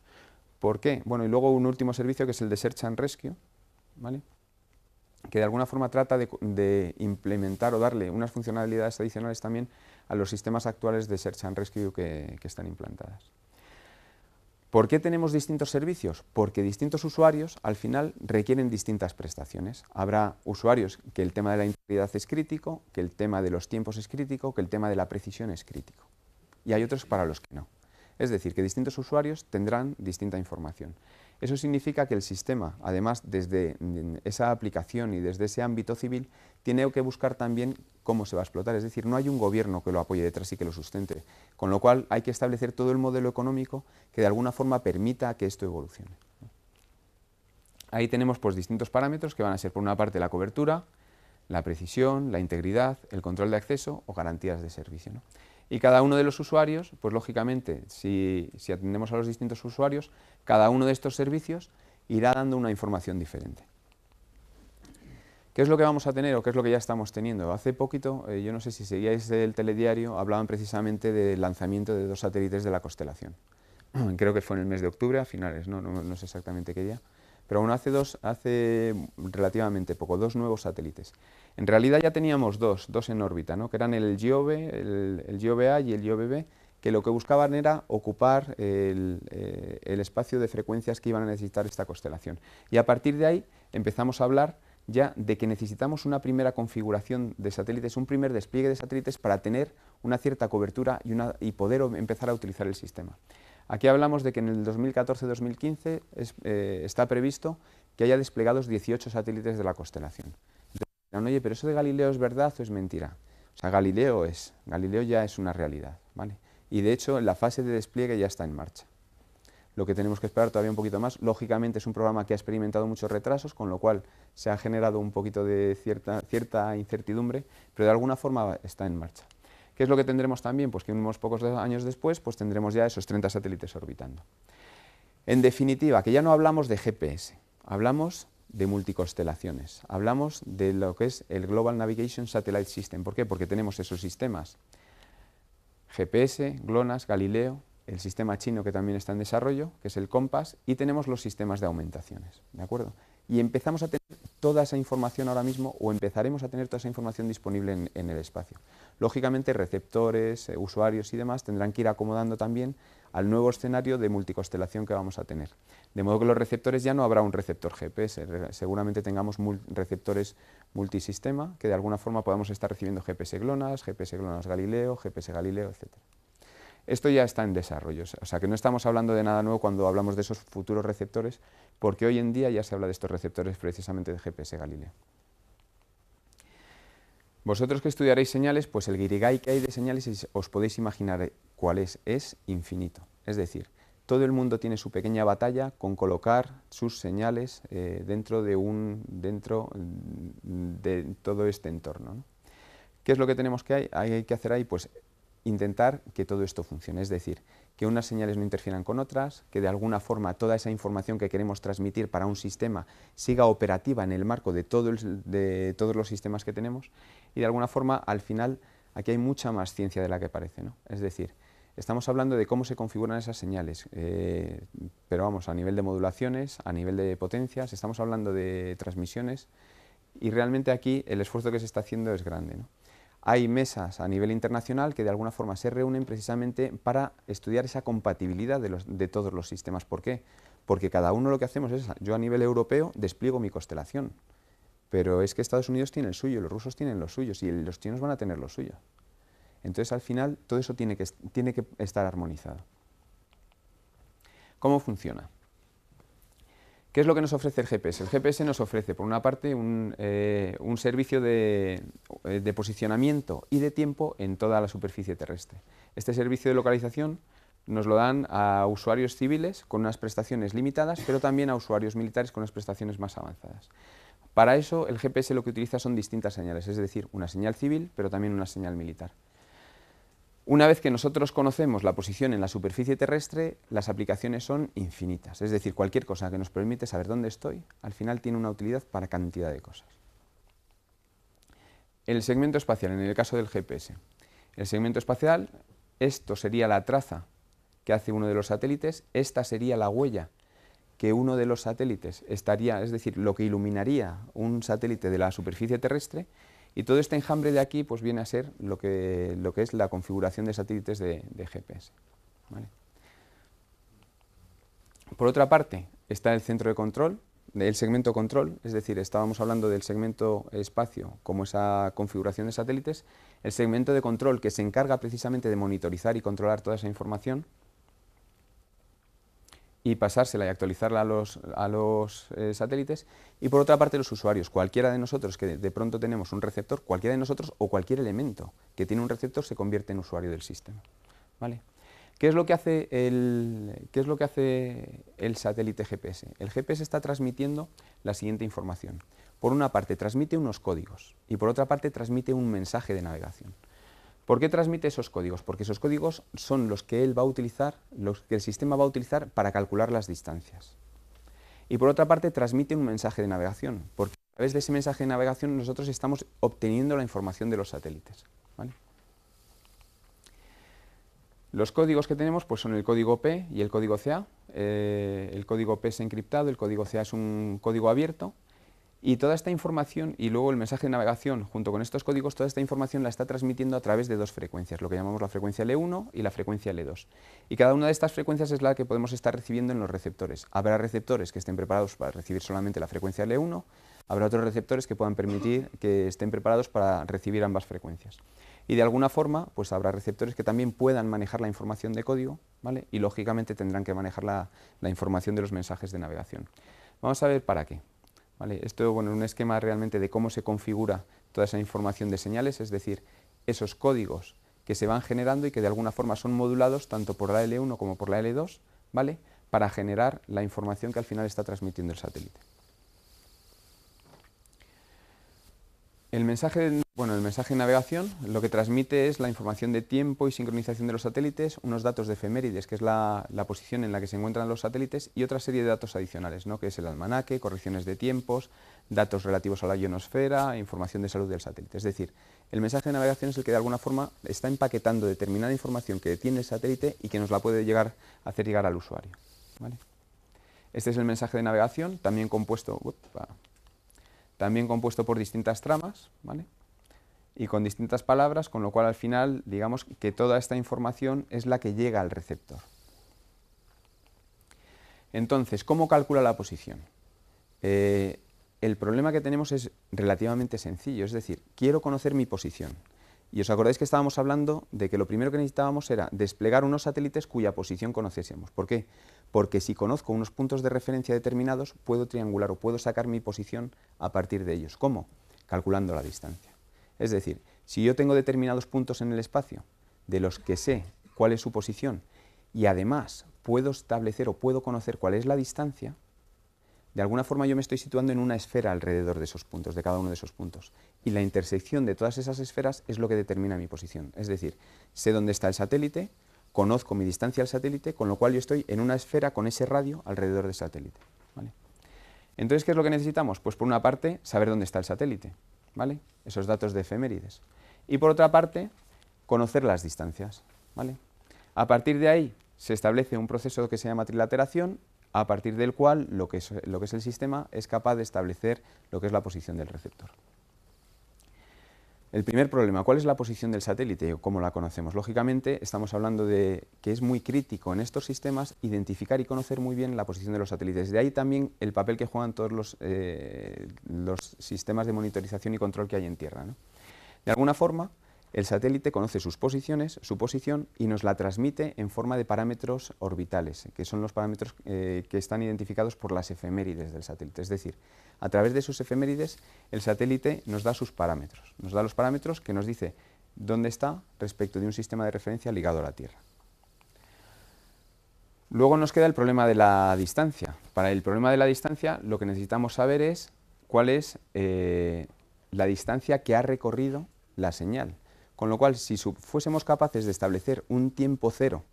¿Por qué? Bueno, y luego un último servicio que es el de Search and Rescue, ¿vale? Que de alguna forma trata de implementar o darle unas funcionalidades adicionales también a los sistemas actuales de Search and Rescue que están implantadas. ¿Por qué tenemos distintos servicios? Porque distintos usuarios al final requieren distintas prestaciones. Habrá usuarios que el tema de la integridad es crítico, que el tema de los tiempos es crítico, que el tema de la precisión es crítico. Y hay otros para los que no. Es decir, que distintos usuarios tendrán distinta información. Eso significa que el sistema, además desde esa aplicación y desde ese ámbito civil, tiene que buscar también cómo se va a explotar. Es decir, no hay un gobierno que lo apoye detrás y que lo sustente, con lo cual hay que establecer todo el modelo económico que de alguna forma permita que esto evolucione. Ahí tenemos pues distintos parámetros que van a ser por una parte la cobertura, la precisión, la integridad, el control de acceso o garantías de servicio, ¿no? Y cada uno de los usuarios, pues lógicamente, si atendemos a los distintos usuarios, cada uno de estos servicios irá dando una información diferente. ¿Qué es lo que vamos a tener o qué es lo que ya estamos teniendo? Hace poquito, yo no sé si seguíais el telediario, hablaban precisamente del lanzamiento de 2 satélites de la constelación. Creo que fue en el mes de octubre, a finales, no sé exactamente qué día. Pero bueno, hace relativamente poco, 2 nuevos satélites. En realidad ya teníamos dos en órbita, ¿no? Que eran el GOV, el GOV-A y el GOV-B, que lo que buscaban era ocupar el espacio de frecuencias que iban a necesitar esta constelación. Y a partir de ahí empezamos a hablar ya de que necesitamos una primera configuración de satélites, un primer despliegue de satélites para tener una cierta cobertura y poder empezar a utilizar el sistema. Aquí hablamos de que en el 2014-2015 está previsto que haya desplegados 18 satélites de la constelación. Entonces, dirán, oye, pero eso de Galileo es verdad o es mentira. O sea, Galileo ya es una realidad, ¿vale? Y de hecho, la fase de despliegue ya está en marcha. Lo que tenemos que esperar todavía un poquito más. Lógicamente es un programa que ha experimentado muchos retrasos, con lo cual se ha generado un poquito de cierta incertidumbre, pero de alguna forma está en marcha. ¿Qué es lo que tendremos también? Pues que unos pocos años después pues tendremos ya esos 30 satélites orbitando. En definitiva, que ya no hablamos de GPS, hablamos de multiconstelaciones, hablamos de lo que es el Global Navigation Satellite System. ¿Por qué? Porque tenemos esos sistemas GPS, GLONASS, Galileo, el sistema chino que también está en desarrollo, que es el COMPAS, y tenemos los sistemas de aumentaciones, ¿de acuerdo? Y empezamos a tener toda esa información ahora mismo, o empezaremos a tener toda esa información disponible en el espacio. Lógicamente, receptores, usuarios y demás tendrán que ir acomodando también al nuevo escenario de multiconstelación que vamos a tener. De modo que los receptores ya no habrá un receptor GPS, seguramente tengamos receptores multisistema, que de alguna forma podamos estar recibiendo GPS GLONASS Galileo, GPS Galileo, etc. Esto ya está en desarrollo, o sea que no estamos hablando de nada nuevo cuando hablamos de esos futuros receptores, porque hoy en día ya se habla de estos receptores precisamente de GPS Galileo. Vosotros que estudiaréis señales, pues el guirigay que hay de señales os podéis imaginar cuál es infinito. Es decir, todo el mundo tiene su pequeña batalla con colocar sus señales dentro de todo este entorno, ¿no? ¿Qué es lo que tenemos hay que hacer ahí? Pues intentar que todo esto funcione, es decir, que unas señales no interfieran con otras, que de alguna forma toda esa información que queremos transmitir para un sistema siga operativa en el marco de todos los sistemas que tenemos, y de alguna forma, al final, aquí hay mucha más ciencia de la que parece, ¿no? Es decir, estamos hablando de cómo se configuran esas señales, pero vamos, a nivel de modulaciones, a nivel de potencias, estamos hablando de transmisiones, y realmente aquí el esfuerzo que se está haciendo es grande, ¿no? Hay mesas a nivel internacional que de alguna forma se reúnen precisamente para estudiar esa compatibilidad de todos los sistemas. ¿Por qué? Porque cada uno lo que hacemos es, yo a nivel europeo despliego mi constelación, pero es que Estados Unidos tiene el suyo, los rusos tienen los suyos y los chinos van a tener los suyos. Entonces al final todo eso tiene que estar armonizado. ¿Cómo funciona? ¿Qué es lo que nos ofrece el GPS? El GPS nos ofrece, por una parte, un servicio de posicionamiento y de tiempo en toda la superficie terrestre. Este servicio de localización nos lo dan a usuarios civiles con unas prestaciones limitadas, pero también a usuarios militares con unas prestaciones más avanzadas. Para eso, el GPS lo que utiliza son distintas señales, es decir, una señal civil, pero también una señal militar. Una vez que nosotros conocemos la posición en la superficie terrestre, las aplicaciones son infinitas. Es decir, cualquier cosa que nos permite saber dónde estoy, al final tiene una utilidad para cantidad de cosas. El segmento espacial, en el caso del GPS. El segmento espacial, esto sería la traza que hace uno de los satélites, esta sería la huella que uno de los satélites estaría, es decir, lo que iluminaría un satélite de la superficie terrestre. Y todo este enjambre de aquí pues viene a ser lo que es la configuración de satélites de GPS. ¿Vale? Por otra parte, está el centro de control, el segmento control, es decir, estábamos hablando del segmento espacio como esa configuración de satélites, el segmento de control que se encarga precisamente de monitorizar y controlar toda esa información y pasársela y actualizarla a los satélites, y por otra parte los usuarios, cualquiera de nosotros que de pronto tenemos un receptor, cualquiera de nosotros o cualquier elemento que tiene un receptor se convierte en usuario del sistema. ¿Vale? ¿Qué es lo que hace el satélite GPS? El GPS está transmitiendo la siguiente información. Por una parte transmite unos códigos y por otra parte transmite un mensaje de navegación. ¿Por qué transmite esos códigos? Porque esos códigos son los que él va a utilizar, los que el sistema va a utilizar para calcular las distancias. Y por otra parte transmite un mensaje de navegación, porque a través de ese mensaje de navegación nosotros estamos obteniendo la información de los satélites. ¿Vale? Los códigos que tenemos pues, son el código P y el código CA. El código P es encriptado, el código CA es un código abierto. Y toda esta información y luego el mensaje de navegación junto con estos códigos, toda esta información la está transmitiendo a través de dos frecuencias, lo que llamamos la frecuencia L1 y la frecuencia L2. Y cada una de estas frecuencias es la que podemos estar recibiendo en los receptores. Habrá receptores que estén preparados para recibir solamente la frecuencia L1, habrá otros receptores que puedan permitir que estén preparados para recibir ambas frecuencias. Y de alguna forma, pues habrá receptores que también puedan manejar la información de código, ¿vale? Y lógicamente tendrán que manejar la información de los mensajes de navegación. Vamos a ver para qué. ¿Vale? Esto, bueno, es un esquema realmente de cómo se configura toda esa información de señales, es decir, esos códigos que se van generando y que de alguna forma son modulados tanto por la L1 como por la L2, ¿vale? Para generar la información que al final está transmitiendo el satélite. El mensaje de navegación lo que transmite es la información de tiempo y sincronización de los satélites, unos datos de efemérides, que es la posición en la que se encuentran los satélites, y otra serie de datos adicionales, ¿no? Que es el almanaque, correcciones de tiempos, datos relativos a la ionosfera, información de salud del satélite. Es decir, el mensaje de navegación es el que de alguna forma está empaquetando determinada información que tiene el satélite y que nos la puede hacer llegar al usuario. ¿Vale? Este es el mensaje de navegación, también compuesto por distintas tramas, ¿vale? Y con distintas palabras, con lo cual al final, digamos que toda esta información es la que llega al receptor. Entonces, ¿cómo calcula la posición? El problema que tenemos es relativamente sencillo, es decir, quiero conocer mi posición. Y os acordáis que estábamos hablando de que lo primero que necesitábamos era desplegar unos satélites cuya posición conociésemos. ¿Por qué? Porque si conozco unos puntos de referencia determinados, puedo triangular o puedo sacar mi posición a partir de ellos. ¿Cómo? Calculando la distancia. Es decir, si yo tengo determinados puntos en el espacio, de los que sé cuál es su posición, y además puedo establecer o puedo conocer cuál es la distancia, de alguna forma yo me estoy situando en una esfera alrededor de esos puntos, de cada uno de esos puntos. Y la intersección de todas esas esferas es lo que determina mi posición. Es decir, sé dónde está el satélite, conozco mi distancia al satélite, con lo cual yo estoy en una esfera con ese radio alrededor del satélite, ¿vale? Entonces, ¿qué es lo que necesitamos? Pues por una parte, saber dónde está el satélite, ¿vale? Esos datos de efemérides. Y por otra parte, conocer las distancias, ¿vale? A partir de ahí se establece un proceso que se llama trilateración, a partir del cual lo que es el sistema es capaz de establecer lo que es la posición del receptor. El primer problema, ¿cuál es la posición del satélite o cómo la conocemos? Lógicamente, estamos hablando de que es muy crítico en estos sistemas identificar y conocer muy bien la posición de los satélites. De ahí también el papel que juegan todos los sistemas de monitorización y control que hay en tierra, ¿no? De alguna forma, el satélite conoce sus posiciones, su posición, y nos la transmite en forma de parámetros orbitales, que son los parámetros que están identificados por las efemérides del satélite. Es decir, a través de sus efemérides, el satélite nos da sus parámetros. Nos da los parámetros que nos dice dónde está respecto de un sistema de referencia ligado a la Tierra. Luego nos queda el problema de la distancia. Para el problema de la distancia, lo que necesitamos saber es cuál es la distancia que ha recorrido la señal. Con lo cual, si fuésemos capaces de establecer un tiempo cero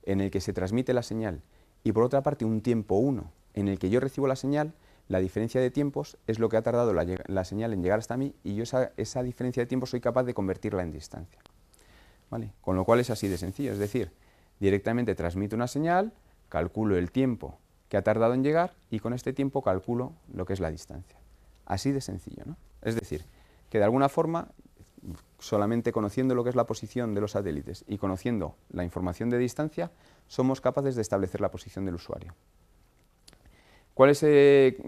en el que se transmite la señal y por otra parte un tiempo 1 en el que yo recibo la señal, la diferencia de tiempos es lo que ha tardado la señal en llegar hasta mí y yo esa diferencia de tiempo soy capaz de convertirla en distancia, ¿vale? Con lo cual es así de sencillo, es decir, directamente transmito una señal, calculo el tiempo que ha tardado en llegar y con este tiempo calculo lo que es la distancia. Así de sencillo, ¿no? Es decir, que de alguna forma, solamente conociendo lo que es la posición de los satélites y conociendo la información de distancia, somos capaces de establecer la posición del usuario.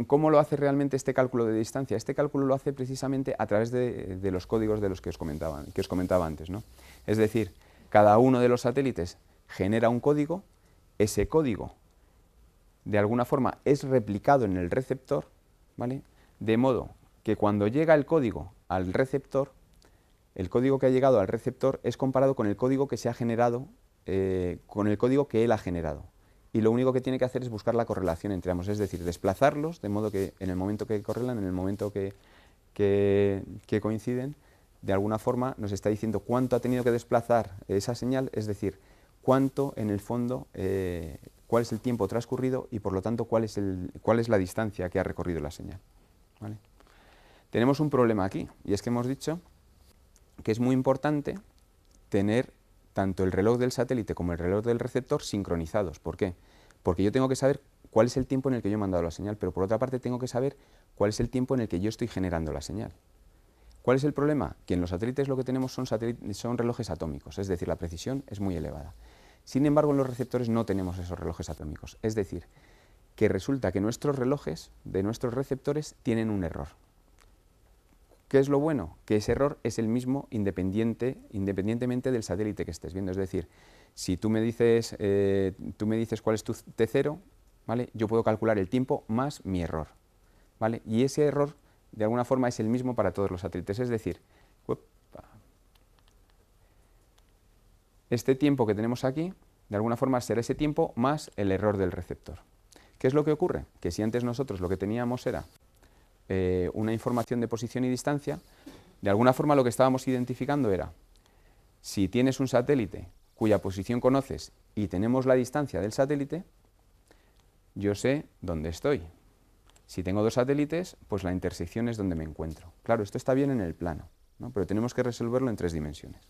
¿Cómo lo hace realmente este cálculo de distancia? Este cálculo lo hace precisamente a través de los códigos de los que os comentaba antes, ¿no? Es decir, cada uno de los satélites genera un código, ese código de alguna forma es replicado en el receptor, ¿vale? De modo que cuando llega el código al receptor, el código que ha llegado al receptor es comparado con el código que se ha generado, con el código que él ha generado. Y lo único que tiene que hacer es buscar la correlación entre ambos, es decir, desplazarlos de modo que en el momento que correlan, en el momento que coinciden, de alguna forma nos está diciendo cuánto ha tenido que desplazar esa señal, es decir, cuánto en el fondo, cuál es el tiempo transcurrido y por lo tanto cuál es la distancia que ha recorrido la señal, ¿vale? Tenemos un problema aquí y es que hemos dicho que es muy importante tener tanto el reloj del satélite como el reloj del receptor sincronizados. ¿Por qué? Porque yo tengo que saber cuál es el tiempo en el que yo he mandado la señal, pero por otra parte tengo que saber cuál es el tiempo en el que yo estoy generando la señal. ¿Cuál es el problema? Que en los satélites lo que tenemos son relojes atómicos, es decir, la precisión es muy elevada. Sin embargo, en los receptores no tenemos esos relojes atómicos, es decir, que resulta que nuestros relojes de nuestros receptores tienen un error. ¿Qué es lo bueno? Que ese error es el mismo independientemente del satélite que estés viendo. Es decir, si tú me dices cuál es tu T0, ¿vale? Yo puedo calcular el tiempo más mi error, ¿vale? Y ese error, de alguna forma, es el mismo para todos los satélites. Es decir, este tiempo que tenemos aquí, de alguna forma, será ese tiempo más el error del receptor. ¿Qué es lo que ocurre? Que si antes nosotros lo que teníamos era una información de posición y distancia, de alguna forma lo que estábamos identificando era, si tienes un satélite cuya posición conoces y tenemos la distancia del satélite, yo sé dónde estoy. Si tengo dos satélites, pues la intersección es donde me encuentro. Claro, esto está bien en el plano, ¿no? Pero tenemos que resolverlo en 3 dimensiones.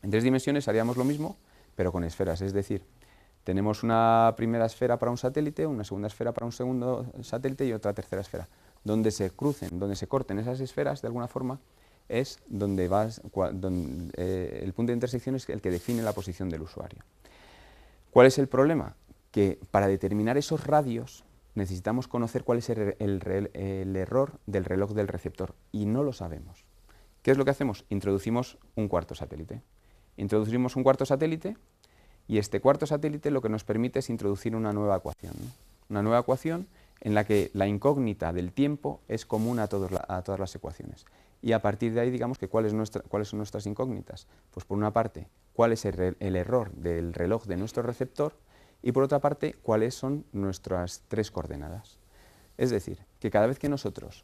En 3 dimensiones haríamos lo mismo, pero con esferas, es decir, tenemos una primera esfera para un satélite, una segunda esfera para un segundo satélite y otra tercera esfera. Donde se crucen, donde se corten esas esferas, de alguna forma, es donde el punto de intersección es el que define la posición del usuario. ¿Cuál es el problema? Que para determinar esos radios necesitamos conocer cuál es el error del reloj del receptor y no lo sabemos. ¿Qué es lo que hacemos? Introducimos un cuarto satélite. Introducimos un cuarto satélite y este cuarto satélite lo que nos permite es introducir una nueva ecuación, ¿no? Una nueva ecuación en la que la incógnita del tiempo es común a todas las ecuaciones. Y a partir de ahí, digamos que ¿cuáles son nuestras incógnitas? Pues por una parte, cuál es el error del reloj de nuestro receptor y por otra parte, cuáles son nuestras 3 coordenadas. Es decir, que cada vez que nosotros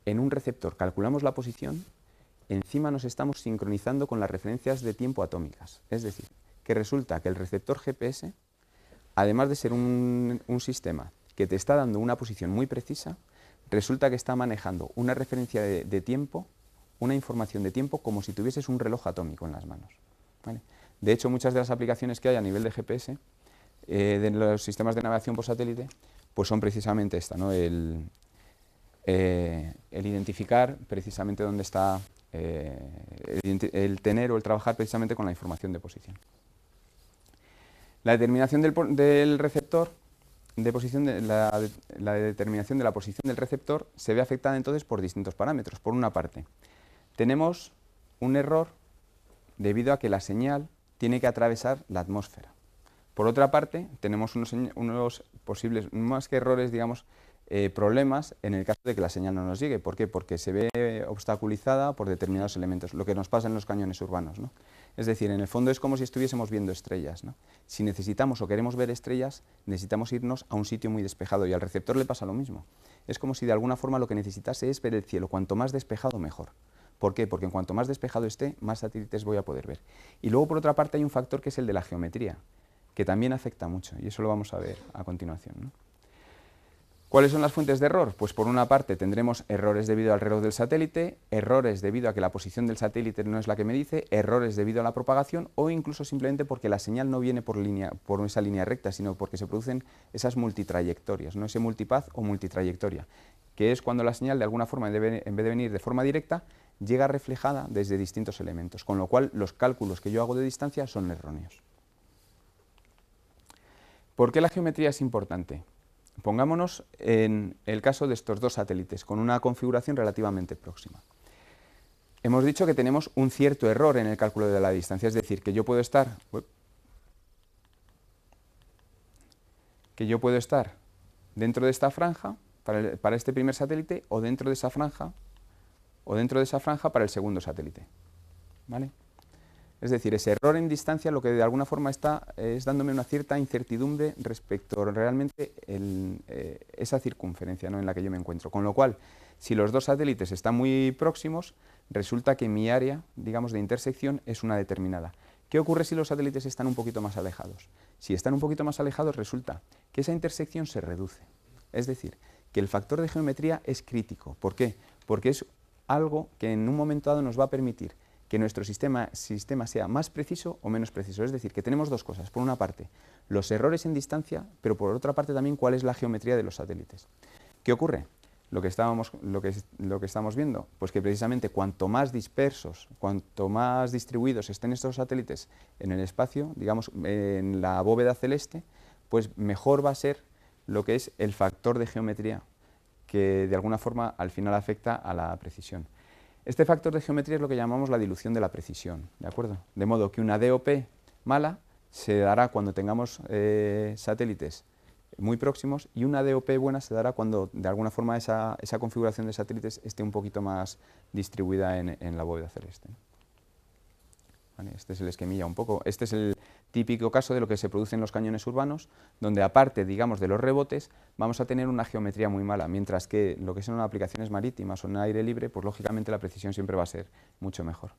en un receptor calculamos la posición, encima nos estamos sincronizando con las referencias de tiempo atómicas. Es decir, que resulta que el receptor GPS, además de ser un sistema que te está dando una posición muy precisa, resulta que está manejando una referencia de tiempo, una información de tiempo, como si tuvieses un reloj atómico en las manos, ¿vale? De hecho, muchas de las aplicaciones que hay a nivel de GPS, de los sistemas de navegación por satélite, pues son precisamente esta, ¿no? El identificar precisamente dónde está, el tener o el trabajar precisamente con la información de posición. La determinación del receptor, la determinación de la posición del receptor se ve afectada entonces por distintos parámetros. Por una parte, tenemos un error debido a que la señal tiene que atravesar la atmósfera. Por otra parte, tenemos unos posibles, más que errores, digamos, problemas en el caso de que la señal no nos llegue. ¿Por qué? Porque se ve obstaculizada por determinados elementos, lo que nos pasa en los cañones urbanos, ¿no? Es decir, en el fondo es como si estuviésemos viendo estrellas, ¿no? Si necesitamos o queremos ver estrellas, necesitamos irnos a un sitio muy despejado, y al receptor le pasa lo mismo. Es como si de alguna forma lo que necesitase es ver el cielo, cuanto más despejado mejor. ¿Por qué? Porque en cuanto más despejado esté, más satélites voy a poder ver. Y luego, por otra parte, hay un factor que es el de la geometría, que también afecta mucho, y eso lo vamos a ver a continuación, ¿no? ¿Cuáles son las fuentes de error? Pues por una parte tendremos errores debido al reloj del satélite, errores debido a que la posición del satélite no es la que me dice, errores debido a la propagación, o incluso simplemente porque la señal no viene por esa línea recta, sino porque se producen esas multitrayectorias, ¿no? Ese multipath o multitrayectoria, que es cuando la señal de alguna forma, en vez de venir de forma directa, llega reflejada desde distintos elementos, con lo cual los cálculos que yo hago de distancia son erróneos. ¿Por qué la geometría es importante? Pongámonos en el caso de estos dos satélites, con una configuración relativamente próxima. Hemos dicho que tenemos un cierto error en el cálculo de la distancia, es decir, que yo puedo estar dentro de esta franja para este primer satélite, o dentro de esa franja para el segundo satélite, ¿vale? Es decir, ese error en distancia lo que de alguna forma está es dándome una cierta incertidumbre respecto a realmente esa circunferencia, ¿no?, en la que yo me encuentro. Con lo cual, si los dos satélites están muy próximos, resulta que mi área, digamos, de intersección es una determinada. ¿Qué ocurre si los satélites están un poquito más alejados? Si están un poquito más alejados, resulta que esa intersección se reduce. Es decir, que el factor de geometría es crítico. ¿Por qué? Porque es algo que en un momento dado nos va a permitir que nuestro sistema sea más preciso o menos preciso. Es decir, que tenemos dos cosas. Por una parte, los errores en distancia, pero por otra parte también cuál es la geometría de los satélites. ¿Qué ocurre? Lo que estamos viendo, pues que precisamente cuanto más dispersos, cuanto más distribuidos estén estos satélites en el espacio, digamos, en la bóveda celeste, pues mejor va a ser lo que es el factor de geometría, que de alguna forma al final afecta a la precisión. Este factor de geometría es lo que llamamos la dilución de la precisión, ¿de acuerdo? De modo que una DOP mala se dará cuando tengamos satélites muy próximos, y una DOP buena se dará cuando de alguna forma esa configuración de satélites esté un poquito más distribuida en la bóveda celeste, ¿no? Vale, este es el esquemilla un poco. Este es el típico caso de lo que se produce en los cañones urbanos, donde aparte, digamos, de los rebotes, vamos a tener una geometría muy mala, mientras que lo que son aplicaciones marítimas o en aire libre, pues lógicamente la precisión siempre va a ser mucho mejor.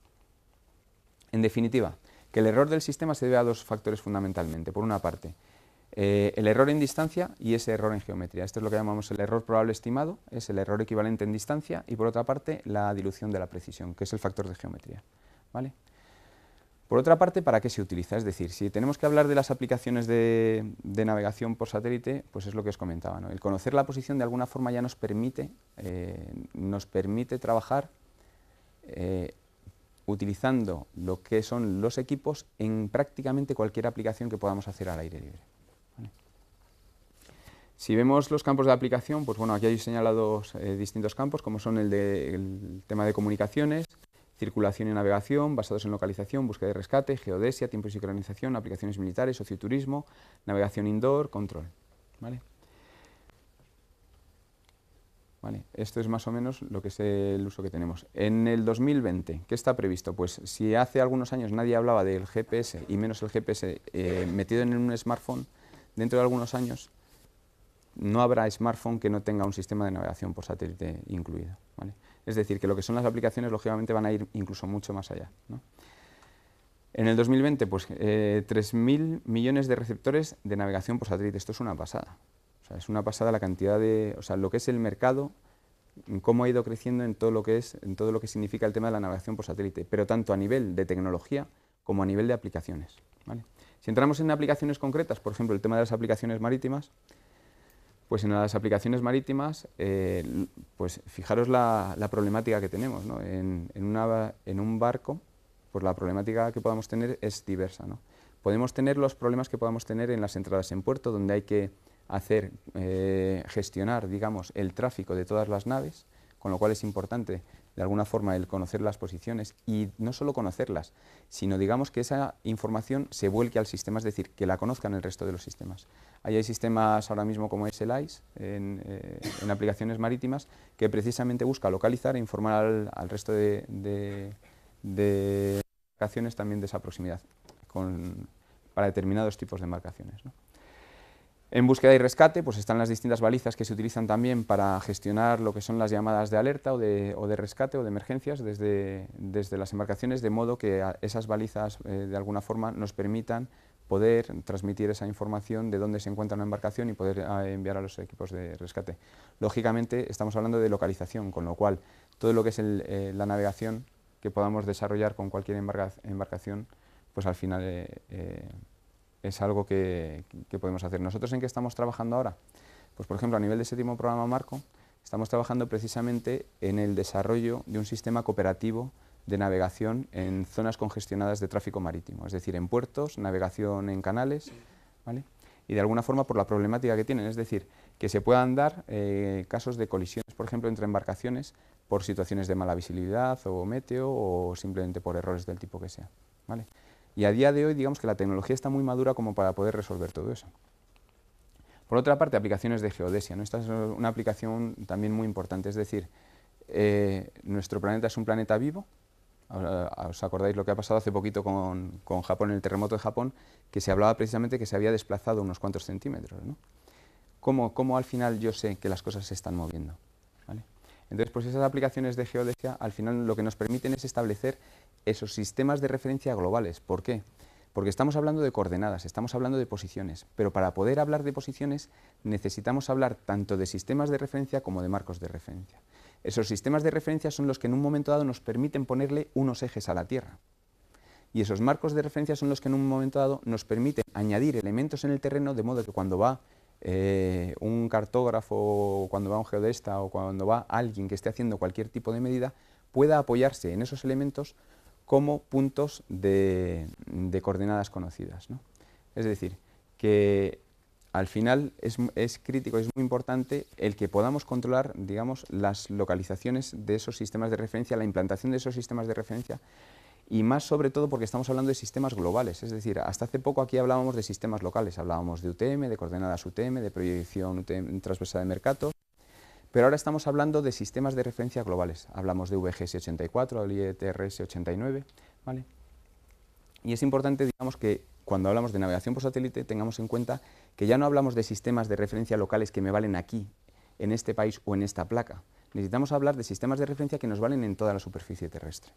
En definitiva, que el error del sistema se debe a dos factores fundamentalmente. Por una parte, el error en distancia y ese error en geometría. Esto es lo que llamamos el error probable estimado, es el error equivalente en distancia, y por otra parte, la dilución de la precisión, que es el factor de geometría, ¿vale? Por otra parte, ¿para qué se utiliza? Es decir, si tenemos que hablar de las aplicaciones de navegación por satélite, pues es lo que os comentaba, ¿no? El conocer la posición de alguna forma ya nos permite trabajar utilizando lo que son los equipos en prácticamente cualquier aplicación que podamos hacer al aire libre, ¿vale? Si vemos los campos de aplicación, pues bueno, aquí hay señalados distintos campos, como son el tema de comunicaciones, circulación y navegación, basados en localización, búsqueda y rescate, geodesia, tiempo y sincronización, aplicaciones militares, socioturismo, navegación indoor, control, ¿vale? Vale, esto es más o menos lo que es el uso que tenemos. En el 2020, ¿qué está previsto? Pues si hace algunos años nadie hablaba del GPS, y menos el GPS metido en un smartphone, dentro de algunos años no habrá smartphone que no tenga un sistema de navegación por satélite incluido, ¿vale? Es decir, que lo que son las aplicaciones, lógicamente, van a ir incluso mucho más allá, ¿no? En el 2020, pues 3.000 millones de receptores de navegación por satélite. Esto es una pasada. O sea, es una pasada la cantidad de... O sea, lo que es el mercado, cómo ha ido creciendo en todo lo que significa el tema de la navegación por satélite, pero tanto a nivel de tecnología como a nivel de aplicaciones, ¿vale? Si entramos en aplicaciones concretas, por ejemplo, el tema de las aplicaciones marítimas, pues en las aplicaciones marítimas, pues fijaros la problemática que tenemos, ¿no? En un barco, pues la problemática que podamos tener es diversa, ¿no? Podemos tener los problemas que podamos tener en las entradas en puerto, donde hay que gestionar, digamos, el tráfico de todas las naves, con lo cual es importante, de alguna forma, el conocer las posiciones y no solo conocerlas, sino, digamos, que esa información se vuelque al sistema, es decir, que la conozcan el resto de los sistemas. Ahí hay sistemas ahora mismo como es el ICE, en aplicaciones marítimas, que precisamente busca localizar e informar al resto de embarcaciones también de esa proximidad, para determinados tipos de embarcaciones, ¿no? En búsqueda y rescate, pues están las distintas balizas que se utilizan también para gestionar lo que son las llamadas de alerta o de rescate o de emergencias desde las embarcaciones, de modo que esas balizas de alguna forma nos permitan poder transmitir esa información de dónde se encuentra una embarcación y poder enviar a los equipos de rescate. Lógicamente estamos hablando de localización, con lo cual todo lo que es la navegación que podamos desarrollar con cualquier embarcación, pues al final es algo que podemos hacer. ¿Nosotros en qué estamos trabajando ahora? Pues por ejemplo, a nivel de séptimo programa marco, estamos trabajando precisamente en el desarrollo de un sistema cooperativo de navegación en zonas congestionadas de tráfico marítimo, es decir, en puertos, navegación en canales, ¿vale? Y de alguna forma por la problemática que tienen, es decir, que se puedan dar casos de colisiones, por ejemplo, entre embarcaciones por situaciones de mala visibilidad o meteo o simplemente por errores del tipo que sea, ¿vale? Y a día de hoy, digamos que la tecnología está muy madura como para poder resolver todo eso. Por otra parte, aplicaciones de geodesia, ¿no? Esta es una aplicación también muy importante, es decir, nuestro planeta es un planeta vivo. ¿Os acordáis lo que ha pasado hace poquito con Japón, en el terremoto de Japón, que se hablaba precisamente que se había desplazado unos cuantos centímetros, ¿no? ¿Cómo al final yo sé que las cosas se están moviendo? ¿Vale? Entonces, pues esas aplicaciones de geodesia al final lo que nos permiten es establecer esos sistemas de referencia globales. ¿Por qué? Porque estamos hablando de coordenadas, estamos hablando de posiciones, pero para poder hablar de posiciones necesitamos hablar tanto de sistemas de referencia como de marcos de referencia. Esos sistemas de referencia son los que en un momento dado nos permiten ponerle unos ejes a la Tierra. Y esos marcos de referencia son los que en un momento dado nos permiten añadir elementos en el terreno, de modo que cuando va un cartógrafo, cuando va un geodesta o cuando va alguien que esté haciendo cualquier tipo de medida, pueda apoyarse en esos elementos como puntos de coordenadas conocidas, ¿no? Es decir, que al final es crítico, es muy importante el que podamos controlar, digamos, las localizaciones de esos sistemas de referencia, la implantación de esos sistemas de referencia, y más sobre todo porque estamos hablando de sistemas globales, es decir, hasta hace poco aquí hablábamos de sistemas locales, hablábamos de UTM, de coordenadas UTM, de proyección UTM, transversal de Mercator, pero ahora estamos hablando de sistemas de referencia globales, hablamos de VGS84, del IETRS89, ¿vale? Y es importante, digamos, que cuando hablamos de navegación por satélite tengamos en cuenta que ya no hablamos de sistemas de referencia locales que me valen aquí, en este país o en esta placa. Necesitamos hablar de sistemas de referencia que nos valen en toda la superficie terrestre.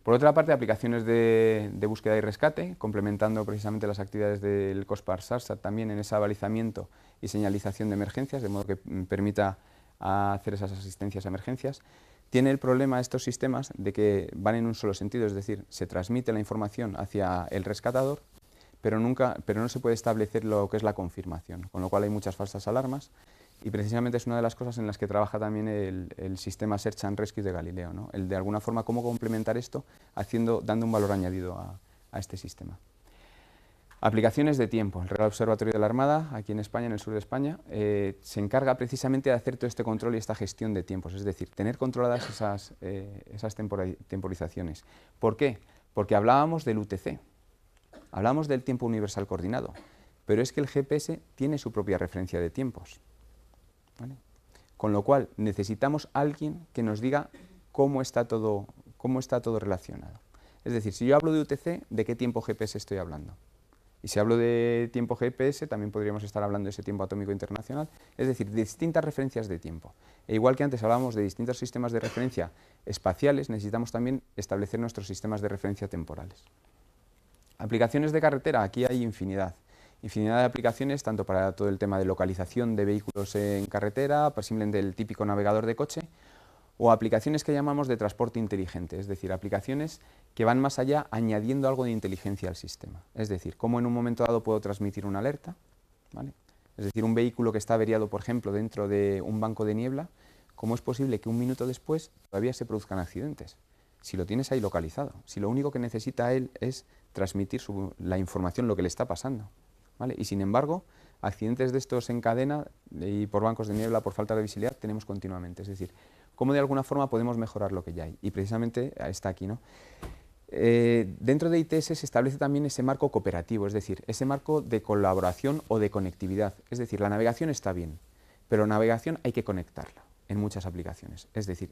Por otra parte, aplicaciones de búsqueda y rescate, complementando precisamente las actividades del COSPAR-SARSAT también en ese abalizamiento y señalización de emergencias, de modo que permita hacer esas asistencias a emergencias. Tiene el problema estos sistemas de que van en un solo sentido, es decir, se transmite la información hacia el rescatador, pero no se puede establecer lo que es la confirmación, con lo cual hay muchas falsas alarmas. Y precisamente es una de las cosas en las que trabaja también el sistema Search and Rescue de Galileo, ¿no? El de alguna forma cómo complementar esto dando un valor añadido a este sistema. Aplicaciones de tiempo. El Real Observatorio de la Armada, aquí en España, en el sur de España, se encarga precisamente de hacer todo este control y esta gestión de tiempos, es decir, tener controladas esas temporizaciones. ¿Por qué? Porque hablábamos del UTC, hablábamos del tiempo universal coordinado, pero es que el GPS tiene su propia referencia de tiempos, ¿vale? Con lo cual necesitamos alguien que nos diga cómo está todo relacionado. Es decir, si yo hablo de UTC, ¿de qué tiempo GPS estoy hablando? Y si hablo de tiempo GPS, también podríamos estar hablando de ese tiempo atómico internacional, es decir, de distintas referencias de tiempo. E igual que antes hablábamos de distintos sistemas de referencia espaciales, necesitamos también establecer nuestros sistemas de referencia temporales. Aplicaciones de carretera, aquí hay infinidad de aplicaciones, tanto para todo el tema de localización de vehículos en carretera, pues simplemente el típico navegador de coche, o aplicaciones que llamamos de transporte inteligente, es decir, aplicaciones que van más allá añadiendo algo de inteligencia al sistema. Es decir, cómo en un momento dado puedo transmitir una alerta, ¿vale? Es decir, un vehículo que está averiado, por ejemplo, dentro de un banco de niebla, ¿cómo es posible que un minuto después todavía se produzcan accidentes? Si lo tienes ahí localizado, si lo único que necesita él es transmitir la información, lo que le está pasando, ¿vale? Y sin embargo, accidentes de estos en cadena y por bancos de niebla, por falta de visibilidad, tenemos continuamente. Es decir, cómo de alguna forma podemos mejorar lo que ya hay. Y precisamente está aquí, ¿no? Dentro de ITS se establece también ese marco cooperativo, es decir, ese marco de colaboración o de conectividad. Es decir, la navegación está bien, pero la navegación hay que conectarla en muchas aplicaciones. Es decir,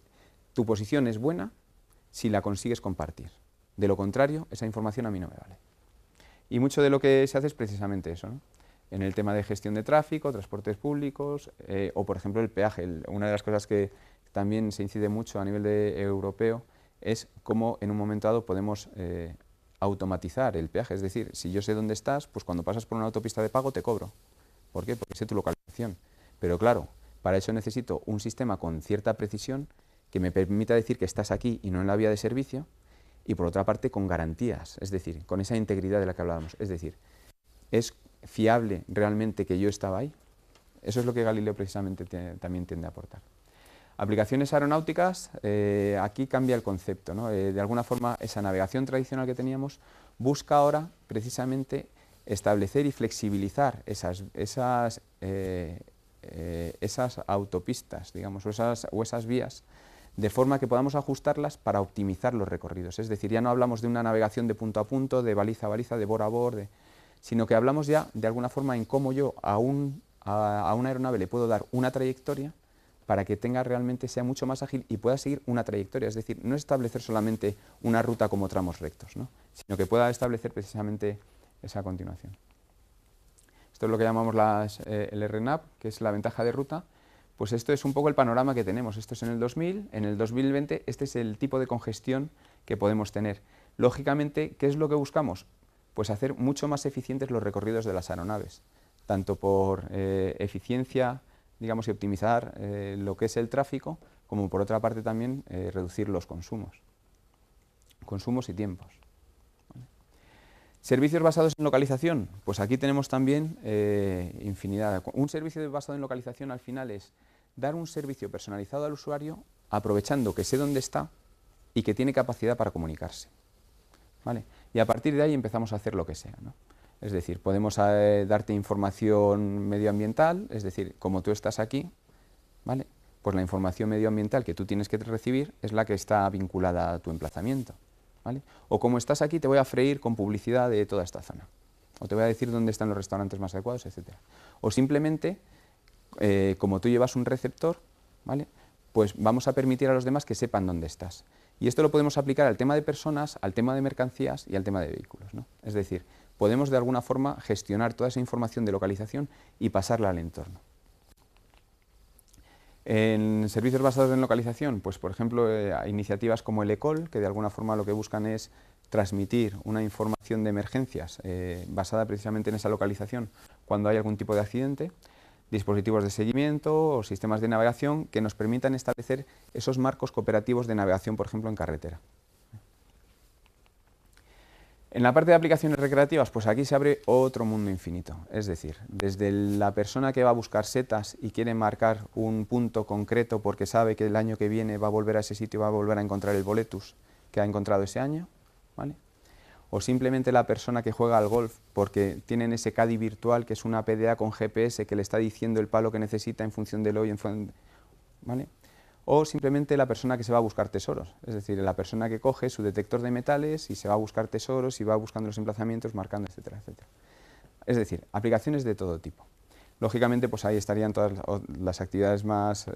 tu posición es buena si la consigues compartir. De lo contrario, esa información a mí no me vale. Y mucho de lo que se hace es precisamente eso, ¿no? En el tema de gestión de tráfico, transportes públicos, o por ejemplo el peaje. Una de las cosas que también se incide mucho a nivel europeo es cómo en un momento dado podemos automatizar el peaje. Es decir, si yo sé dónde estás, pues cuando pasas por una autopista de pago te cobro. ¿Por qué? Porque sé tu localización. Pero claro, para eso necesito un sistema con cierta precisión que me permita decir que estás aquí y no en la vía de servicio, y por otra parte con garantías, es decir, con esa integridad de la que hablábamos. Es decir, ¿es fiable realmente que yo estaba ahí? Eso es lo que Galileo precisamente también tiende a aportar. Aplicaciones aeronáuticas, aquí cambia el concepto, ¿no? De alguna forma esa navegación tradicional que teníamos busca ahora precisamente establecer y flexibilizar esas autopistas, digamos, o esas vías, de forma que podamos ajustarlas para optimizar los recorridos. Es decir, ya no hablamos de una navegación de punto a punto, de baliza a baliza, de bor a bor, sino que hablamos ya de alguna forma en cómo yo a una aeronave le puedo dar una trayectoria para que realmente sea mucho más ágil y pueda seguir una trayectoria. Es decir, no establecer solamente una ruta como tramos rectos, ¿no? Sino que pueda establecer precisamente esa continuación. Esto es lo que llamamos el RNAV, que es la ventaja de ruta. Pues esto es un poco el panorama que tenemos. Esto es en el 2000, en el 2020 este es el tipo de congestión que podemos tener. Lógicamente, ¿qué es lo que buscamos? Pues hacer mucho más eficientes los recorridos de las aeronaves, tanto por eficiencia, digamos, y optimizar lo que es el tráfico, como por otra parte también reducir los consumos y tiempos. ¿Vale? Servicios basados en localización, pues aquí tenemos también infinidad. Un servicio basado en localización al final es dar un servicio personalizado al usuario aprovechando que sé dónde está y que tiene capacidad para comunicarse, ¿vale? Y a partir de ahí empezamos a hacer lo que sea, ¿no? Es decir, podemos darte información medioambiental, es decir, como tú estás aquí, ¿vale? Pues la información medioambiental que tú tienes que recibir es la que está vinculada a tu emplazamiento, ¿vale? O como estás aquí, te voy a freír con publicidad de toda esta zona, o te voy a decir dónde están los restaurantes más adecuados, etc. O simplemente, como tú llevas un receptor, ¿vale? Pues vamos a permitir a los demás que sepan dónde estás. Y esto lo podemos aplicar al tema de personas, al tema de mercancías y al tema de vehículos, ¿no? Es decir, podemos de alguna forma gestionar toda esa información de localización y pasarla al entorno. En servicios basados en localización, pues por ejemplo, hay iniciativas como el ECOL, que de alguna forma lo que buscan es transmitir una información de emergencias basada precisamente en esa localización cuando hay algún tipo de accidente, dispositivos de seguimiento o sistemas de navegación que nos permitan establecer esos marcos cooperativos de navegación, por ejemplo, en carretera. En la parte de aplicaciones recreativas, pues aquí se abre otro mundo infinito. Es decir, desde la persona que va a buscar setas y quiere marcar un punto concreto porque sabe que el año que viene va a volver a ese sitio y va a volver a encontrar el boletus que ha encontrado ese año, ¿vale? O simplemente la persona que juega al golf porque tienen ese caddy virtual que es una PDA con GPS que le está diciendo el palo que necesita en función del hoyo, ¿vale? O simplemente la persona que se va a buscar tesoros, es decir, la persona que coge su detector de metales y se va a buscar tesoros y va buscando los emplazamientos, marcando, etcétera, etcétera. Es decir, aplicaciones de todo tipo. Lógicamente, pues ahí estarían todas las actividades más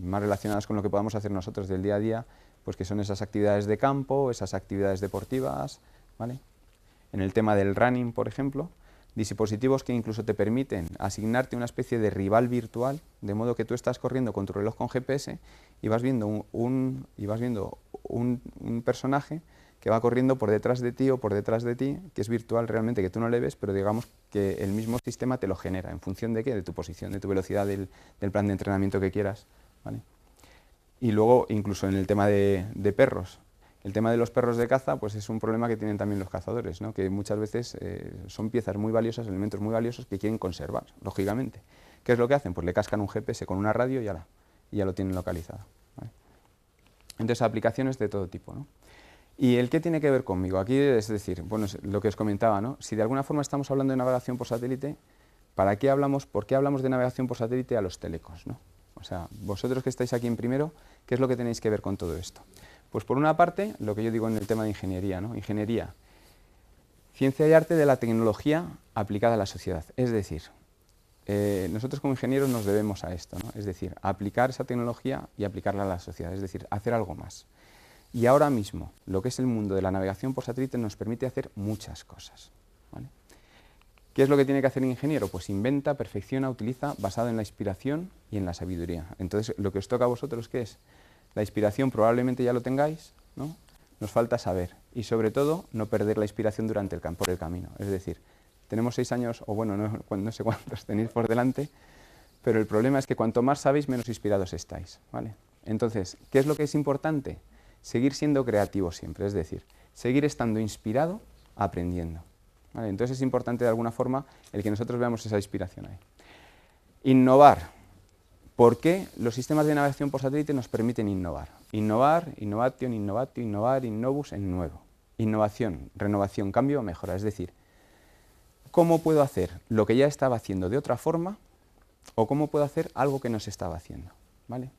relacionadas con lo que podamos hacer nosotros del día a día, pues que son esas actividades de campo, esas actividades deportivas, ¿vale? en el tema del running, por ejemplo, dispositivos que incluso te permiten asignarte una especie de rival virtual, de modo que tú estás corriendo con tu reloj con GPS y vas viendo un personaje que va corriendo por detrás de ti o por detrás de ti, que es virtual realmente, que tú no le ves, pero digamos que el mismo sistema te lo genera, ¿en función de qué? De tu posición, de tu velocidad, del plan de entrenamiento que quieras, ¿vale? Y luego, incluso en el tema de perros, el tema de los perros de caza, pues es un problema que tienen también los cazadores, ¿no? Que muchas veces son piezas muy valiosas, elementos muy valiosos que quieren conservar, lógicamente. ¿Qué es lo que hacen? Pues le cascan un GPS con una radio y ya lo tienen localizado, ¿vale? Entonces, aplicaciones de todo tipo, ¿no? ¿Y el qué tiene que ver conmigo? Aquí es decir, bueno, lo que os comentaba, ¿no? Si de alguna forma estamos hablando de navegación por satélite, ¿por qué hablamos de navegación por satélite a los telecos, ¿no? O sea, vosotros que estáis aquí en primero, ¿qué es lo que tenéis que ver con todo esto? Pues por una parte, lo que yo digo en el tema de ingeniería, ¿no? Ingeniería, ciencia y arte de la tecnología aplicada a la sociedad. Es decir, nosotros como ingenieros nos debemos a esto, ¿no? Es decir, aplicar esa tecnología y aplicarla a la sociedad, es decir, hacer algo más. Y ahora mismo, lo que es el mundo de la navegación por satélite nos permite hacer muchas cosas, ¿vale? ¿Qué es lo que tiene que hacer el ingeniero? Pues inventa, perfecciona, utiliza, basado en la inspiración y en la sabiduría. Entonces, lo que os toca a vosotros, ¿qué es? La inspiración probablemente ya lo tengáis, ¿no? Nos falta saber. Y sobre todo, no perder la inspiración por el camino. Es decir, tenemos 6 años, o bueno, no sé cuántos tenéis por delante, pero el problema es que cuanto más sabéis, menos inspirados estáis, ¿vale? Entonces, ¿qué es lo que es importante? Seguir siendo creativo siempre, es decir, seguir estando inspirado, aprendiendo, ¿vale? Entonces es importante de alguna forma el que nosotros veamos esa inspiración ahí. Innovar. ¿Por qué los sistemas de navegación por satélite nos permiten innovar? Innovar, innovation, innovatio, innovar, innovus en nuevo. Innovación, renovación, cambio o mejora. Es decir, ¿cómo puedo hacer lo que ya estaba haciendo de otra forma o cómo puedo hacer algo que no se estaba haciendo? ¿Vale?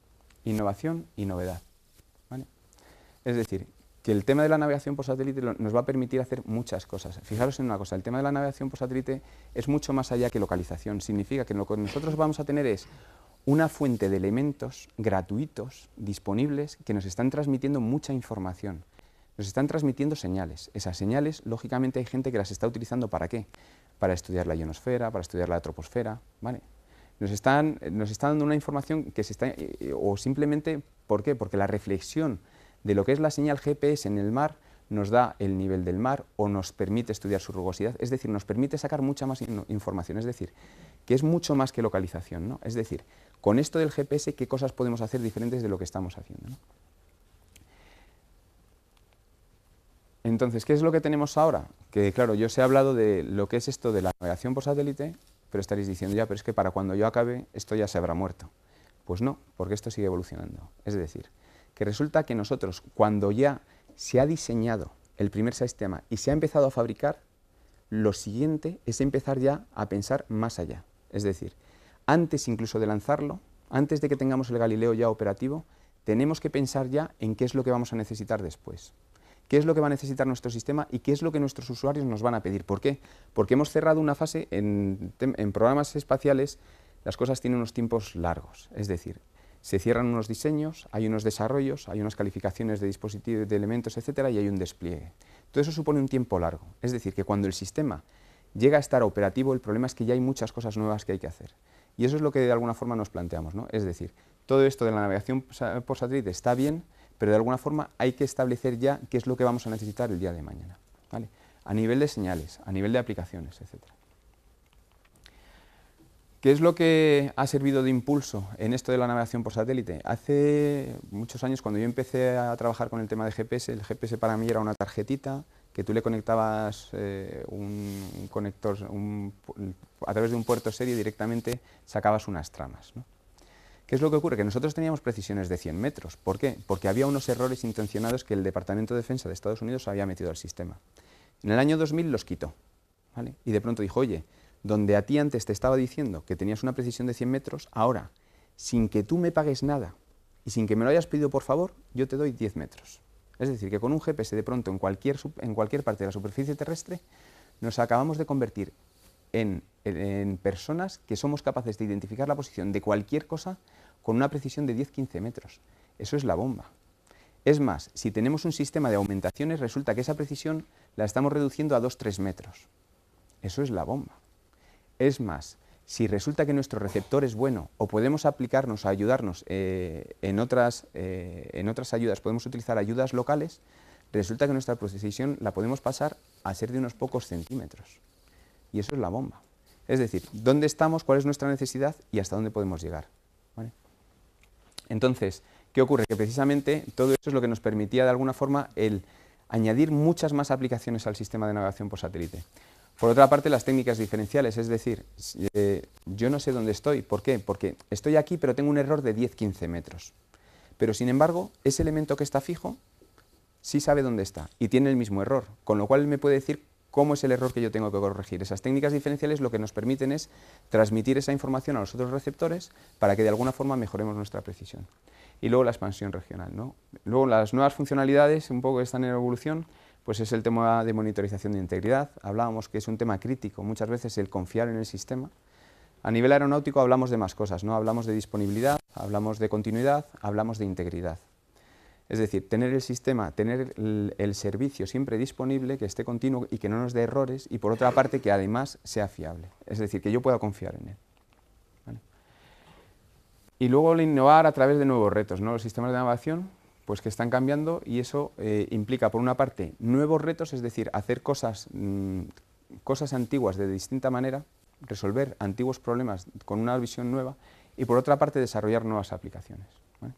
Innovación y novedad, ¿vale? Es decir, que el tema de la navegación por satélite nos va a permitir hacer muchas cosas. Fijaros en una cosa, el tema de la navegación por satélite es mucho más allá que localización. Significa que lo que nosotros vamos a tener es una fuente de elementos gratuitos, disponibles, que nos están transmitiendo mucha información. Nos están transmitiendo señales. Esas señales, lógicamente, hay gente que las está utilizando ¿para qué? Para estudiar la ionosfera, para estudiar la troposfera, ¿vale? Nos está dando una información que se está... o simplemente, ¿por qué? Porque la reflexión de lo que es la señal GPS en el mar nos da el nivel del mar o nos permite estudiar su rugosidad, es decir, nos permite sacar mucha más información, es decir, que es mucho más que localización, ¿no? Es decir, con esto del GPS, ¿qué cosas podemos hacer diferentes de lo que estamos haciendo, ¿no? Entonces, ¿qué es lo que tenemos ahora? Que claro, yo os he hablado de lo que es esto de la navegación por satélite, pero estaréis diciendo ya, pero es que para cuando yo acabe, esto ya se habrá muerto. Pues no, porque esto sigue evolucionando. Es decir, que resulta que nosotros, cuando ya se ha diseñado el primer sistema y se ha empezado a fabricar, lo siguiente es empezar ya a pensar más allá. Es decir, antes incluso de lanzarlo, antes de que tengamos el Galileo ya operativo, tenemos que pensar ya en qué es lo que vamos a necesitar después. ¿Qué es lo que va a necesitar nuestro sistema y qué es lo que nuestros usuarios nos van a pedir? ¿Por qué? Porque hemos cerrado una fase en programas espaciales, las cosas tienen unos tiempos largos, es decir, se cierran unos diseños, hay unos desarrollos, hay unas calificaciones de dispositivos, de elementos, etcétera, y hay un despliegue. Todo eso supone un tiempo largo, es decir, que cuando el sistema llega a estar operativo, el problema es que ya hay muchas cosas nuevas que hay que hacer. Y eso es lo que de alguna forma nos planteamos, ¿no? Es decir, todo esto de la navegación por satélite está bien, pero de alguna forma hay que establecer ya qué es lo que vamos a necesitar el día de mañana, ¿vale? A nivel de señales, a nivel de aplicaciones, etcétera. ¿Qué es lo que ha servido de impulso en esto de la navegación por satélite? Hace muchos años, cuando yo empecé a trabajar con el tema de GPS, el GPS para mí era una tarjetita que tú le conectabas un conector a través de un puerto serie y directamente sacabas unas tramas, ¿no? ¿Qué es lo que ocurre? Que nosotros teníamos precisiones de 100 metros. ¿Por qué? Porque había unos errores intencionados que el Departamento de Defensa de Estados Unidos había metido al sistema. En el año 2000 los quitó, ¿vale? Y de pronto dijo, oye, donde a ti antes te estaba diciendo que tenías una precisión de 100 metros, ahora, sin que tú me pagues nada y sin que me lo hayas pedido por favor, yo te doy 10 metros. Es decir, que con un GPS de pronto en cualquier parte de la superficie terrestre nos acabamos de convertir en personas que somos capaces de identificar la posición de cualquier cosa con una precisión de 10-15 metros. Eso es la bomba. Es más, si tenemos un sistema de aumentaciones, resulta que esa precisión la estamos reduciendo a 2-3 metros. Eso es la bomba. Es más, si resulta que nuestro receptor es bueno o podemos aplicarnos a ayudarnos en otras ayudas, podemos utilizar ayudas locales, resulta que nuestra precisión la podemos pasar a ser de unos pocos centímetros. Y eso es la bomba. Es decir, dónde estamos, cuál es nuestra necesidad y hasta dónde podemos llegar. ¿Vale? Entonces, ¿qué ocurre? Que precisamente todo eso es lo que nos permitía de alguna forma el añadir muchas más aplicaciones al sistema de navegación por satélite. Por otra parte, las técnicas diferenciales, es decir, yo no sé dónde estoy. ¿Por qué? Porque estoy aquí pero tengo un error de 10-15 metros. Pero sin embargo, ese elemento que está fijo sí sabe dónde está y tiene el mismo error, con lo cual él me puede decir cómo es el error que yo tengo que corregir. Esas técnicas diferenciales lo que nos permiten es transmitir esa información a los otros receptores para que de alguna forma mejoremos nuestra precisión. Y luego la expansión regional, ¿no? Luego las nuevas funcionalidades, un poco que están en evolución, pues es el tema de monitorización de integridad. Hablábamos que es un tema crítico, muchas veces el confiar en el sistema. A nivel aeronáutico hablamos de más cosas, ¿no? Hablamos de disponibilidad, hablamos de continuidad, hablamos de integridad. Es decir, tener el sistema, tener el servicio siempre disponible, que esté continuo y que no nos dé errores, y por otra parte que además sea fiable. Es decir, que yo pueda confiar en él. ¿Vale? Y luego el innovar a través de nuevos retos, ¿no? Los sistemas de navegación, pues que están cambiando y eso implica, por una parte, nuevos retos, es decir, hacer cosas antiguas de distinta manera, resolver antiguos problemas con una visión nueva, y por otra parte, desarrollar nuevas aplicaciones. ¿Vale?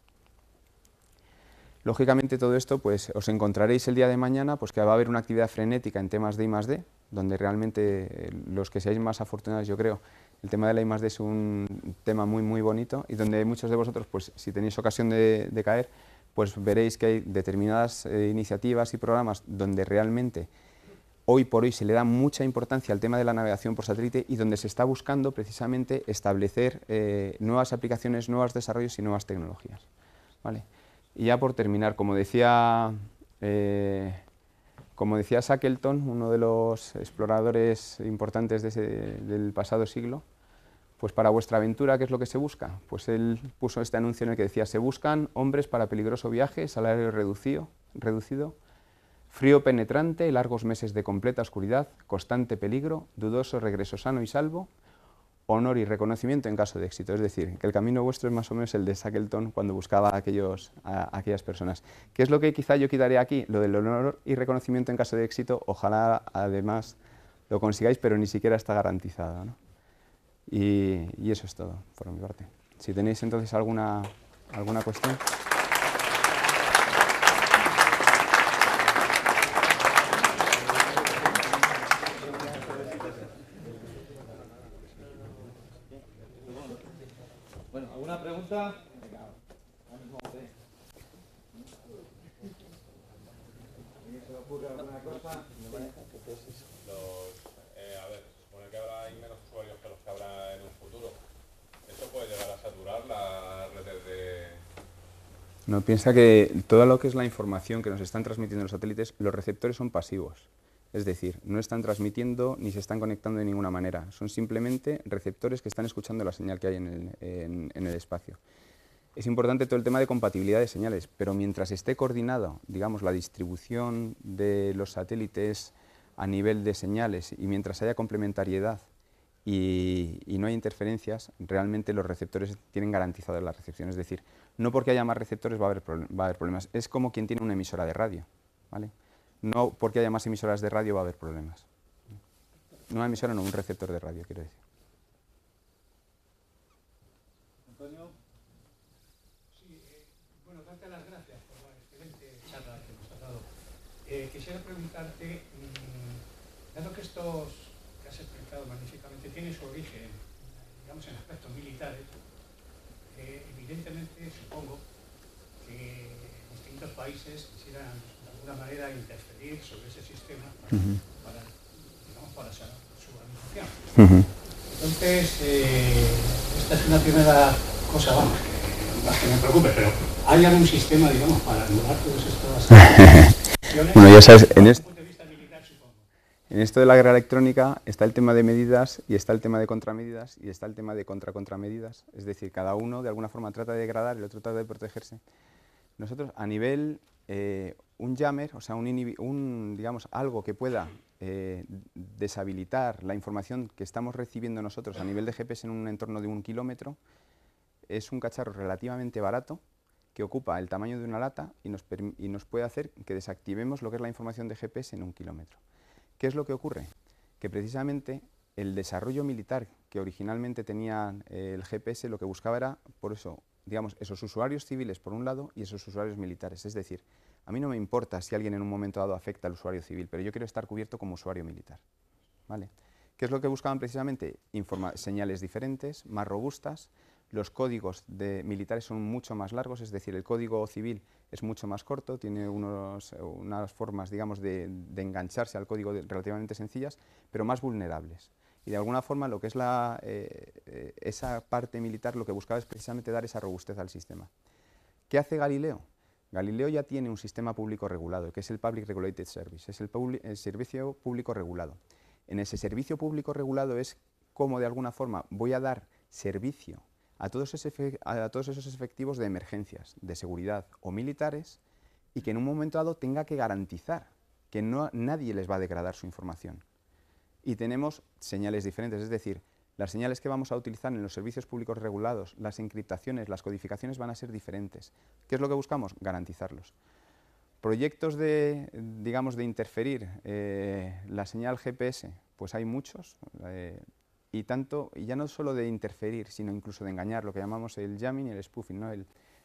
Lógicamente todo esto, pues os encontraréis el día de mañana, pues que va a haber una actividad frenética en temas de I+D, donde realmente los que seáis más afortunados, yo creo, el tema de la I+D es un tema muy muy bonito y donde muchos de vosotros, pues si tenéis ocasión de caer, pues veréis que hay determinadas iniciativas y programas donde realmente hoy por hoy se le da mucha importancia al tema de la navegación por satélite y donde se está buscando precisamente establecer nuevas aplicaciones, nuevos desarrollos y nuevas tecnologías. ¿Vale? Y ya por terminar, como decía Shackleton, uno de los exploradores importantes del pasado siglo, pues para vuestra aventura, ¿qué es lo que se busca? Pues él puso este anuncio en el que decía: se buscan hombres para peligroso viaje, salario reducido, frío penetrante, largos meses de completa oscuridad, constante peligro, dudoso regreso sano y salvo, honor y reconocimiento en caso de éxito. Es decir, que el camino vuestro es más o menos el de Shackleton cuando buscaba a aquellas personas. ¿Qué es lo que quizá yo quitaré aquí? Lo del honor y reconocimiento en caso de éxito, ojalá además lo consigáis, pero ni siquiera está garantizado, ¿no? Y eso es todo por mi parte. Si tenéis entonces alguna cuestión. Bueno, ¿alguna pregunta? ¿Se le ocurre alguna cosa? A ver, se supone que habrá menos usuarios que los que habrá en un futuro. ¿Esto puede llegar a saturar las redes de...? No, piensa que todo lo que es la información que nos están transmitiendo los satélites, los receptores son pasivos. Es decir, no están transmitiendo ni se están conectando de ninguna manera. Son simplemente receptores que están escuchando la señal que hay en el espacio. Es importante todo el tema de compatibilidad de señales, pero mientras esté coordinado, digamos, la distribución de los satélites a nivel de señales y mientras haya complementariedad y no hay interferencias, realmente los receptores tienen garantizada la recepción. Es decir, no porque haya más receptores va a haber problemas. Es como quien tiene una emisora de radio, ¿vale? No porque haya más emisoras de radio va a haber problemas. No una emisora, no, un receptor de radio, quiero decir. Antonio. Sí, bueno, darte las gracias por la excelente charla que nos has dado. Quisiera preguntarte, dado que estos que has explicado magníficamente tienen su origen, digamos, en aspectos militares, evidentemente supongo que distintos países quisieran de alguna manera interferir sobre ese sistema para su organización. Entonces, esta es una primera cosa, vamos, que me preocupe, pero ¿hay algún sistema, digamos, para anular todas estas Bueno, ya sabes, desde el punto de vista militar, supongo? En esto de la guerra electrónica está el tema de medidas y está el tema de contramedidas y está el tema de contramedidas. Es decir, cada uno de alguna forma trata de degradar, el otro trata de protegerse. Nosotros a nivel un jammer, o sea, digamos, algo que pueda deshabilitar la información que estamos recibiendo nosotros a nivel de GPS en un entorno de 1 kilómetro, es un cacharro relativamente barato que ocupa el tamaño de una lata y nos puede hacer que desactivemos lo que es la información de GPS en 1 kilómetro. ¿Qué es lo que ocurre? Que precisamente el desarrollo militar que originalmente tenía el GPS lo que buscaba era, por eso, digamos, esos usuarios civiles por un lado y esos usuarios militares. Es decir, a mí no me importa si alguien en un momento dado afecta al usuario civil, pero yo quiero estar cubierto como usuario militar, ¿vale? ¿Qué es lo que buscaban precisamente? Señales diferentes, más robustas. Los códigos militares son mucho más largos, es decir, el código civil es mucho más corto, tiene unas formas, digamos, de engancharse al código relativamente sencillas, pero más vulnerables. Y de alguna forma lo que es esa parte militar lo que buscaba es precisamente dar esa robustez al sistema. ¿Qué hace Galileo? Galileo ya tiene un sistema público regulado, que es el Public Regulated Service, es el servicio público regulado. En ese servicio público regulado es como de alguna forma voy a dar servicio a todos esos efectivos de emergencias, de seguridad o militares, y que en un momento dado tenga que garantizar que nadie les va a degradar su información. Y tenemos señales diferentes, es decir, las señales que vamos a utilizar en los servicios públicos regulados, las encriptaciones, las codificaciones van a ser diferentes. ¿Qué es lo que buscamos? Garantizarlos. Proyectos digamos, de interferir la señal GPS, pues hay muchos, y ya no solo de interferir, sino incluso de engañar, lo que llamamos el jamming y el spoofing, ¿no?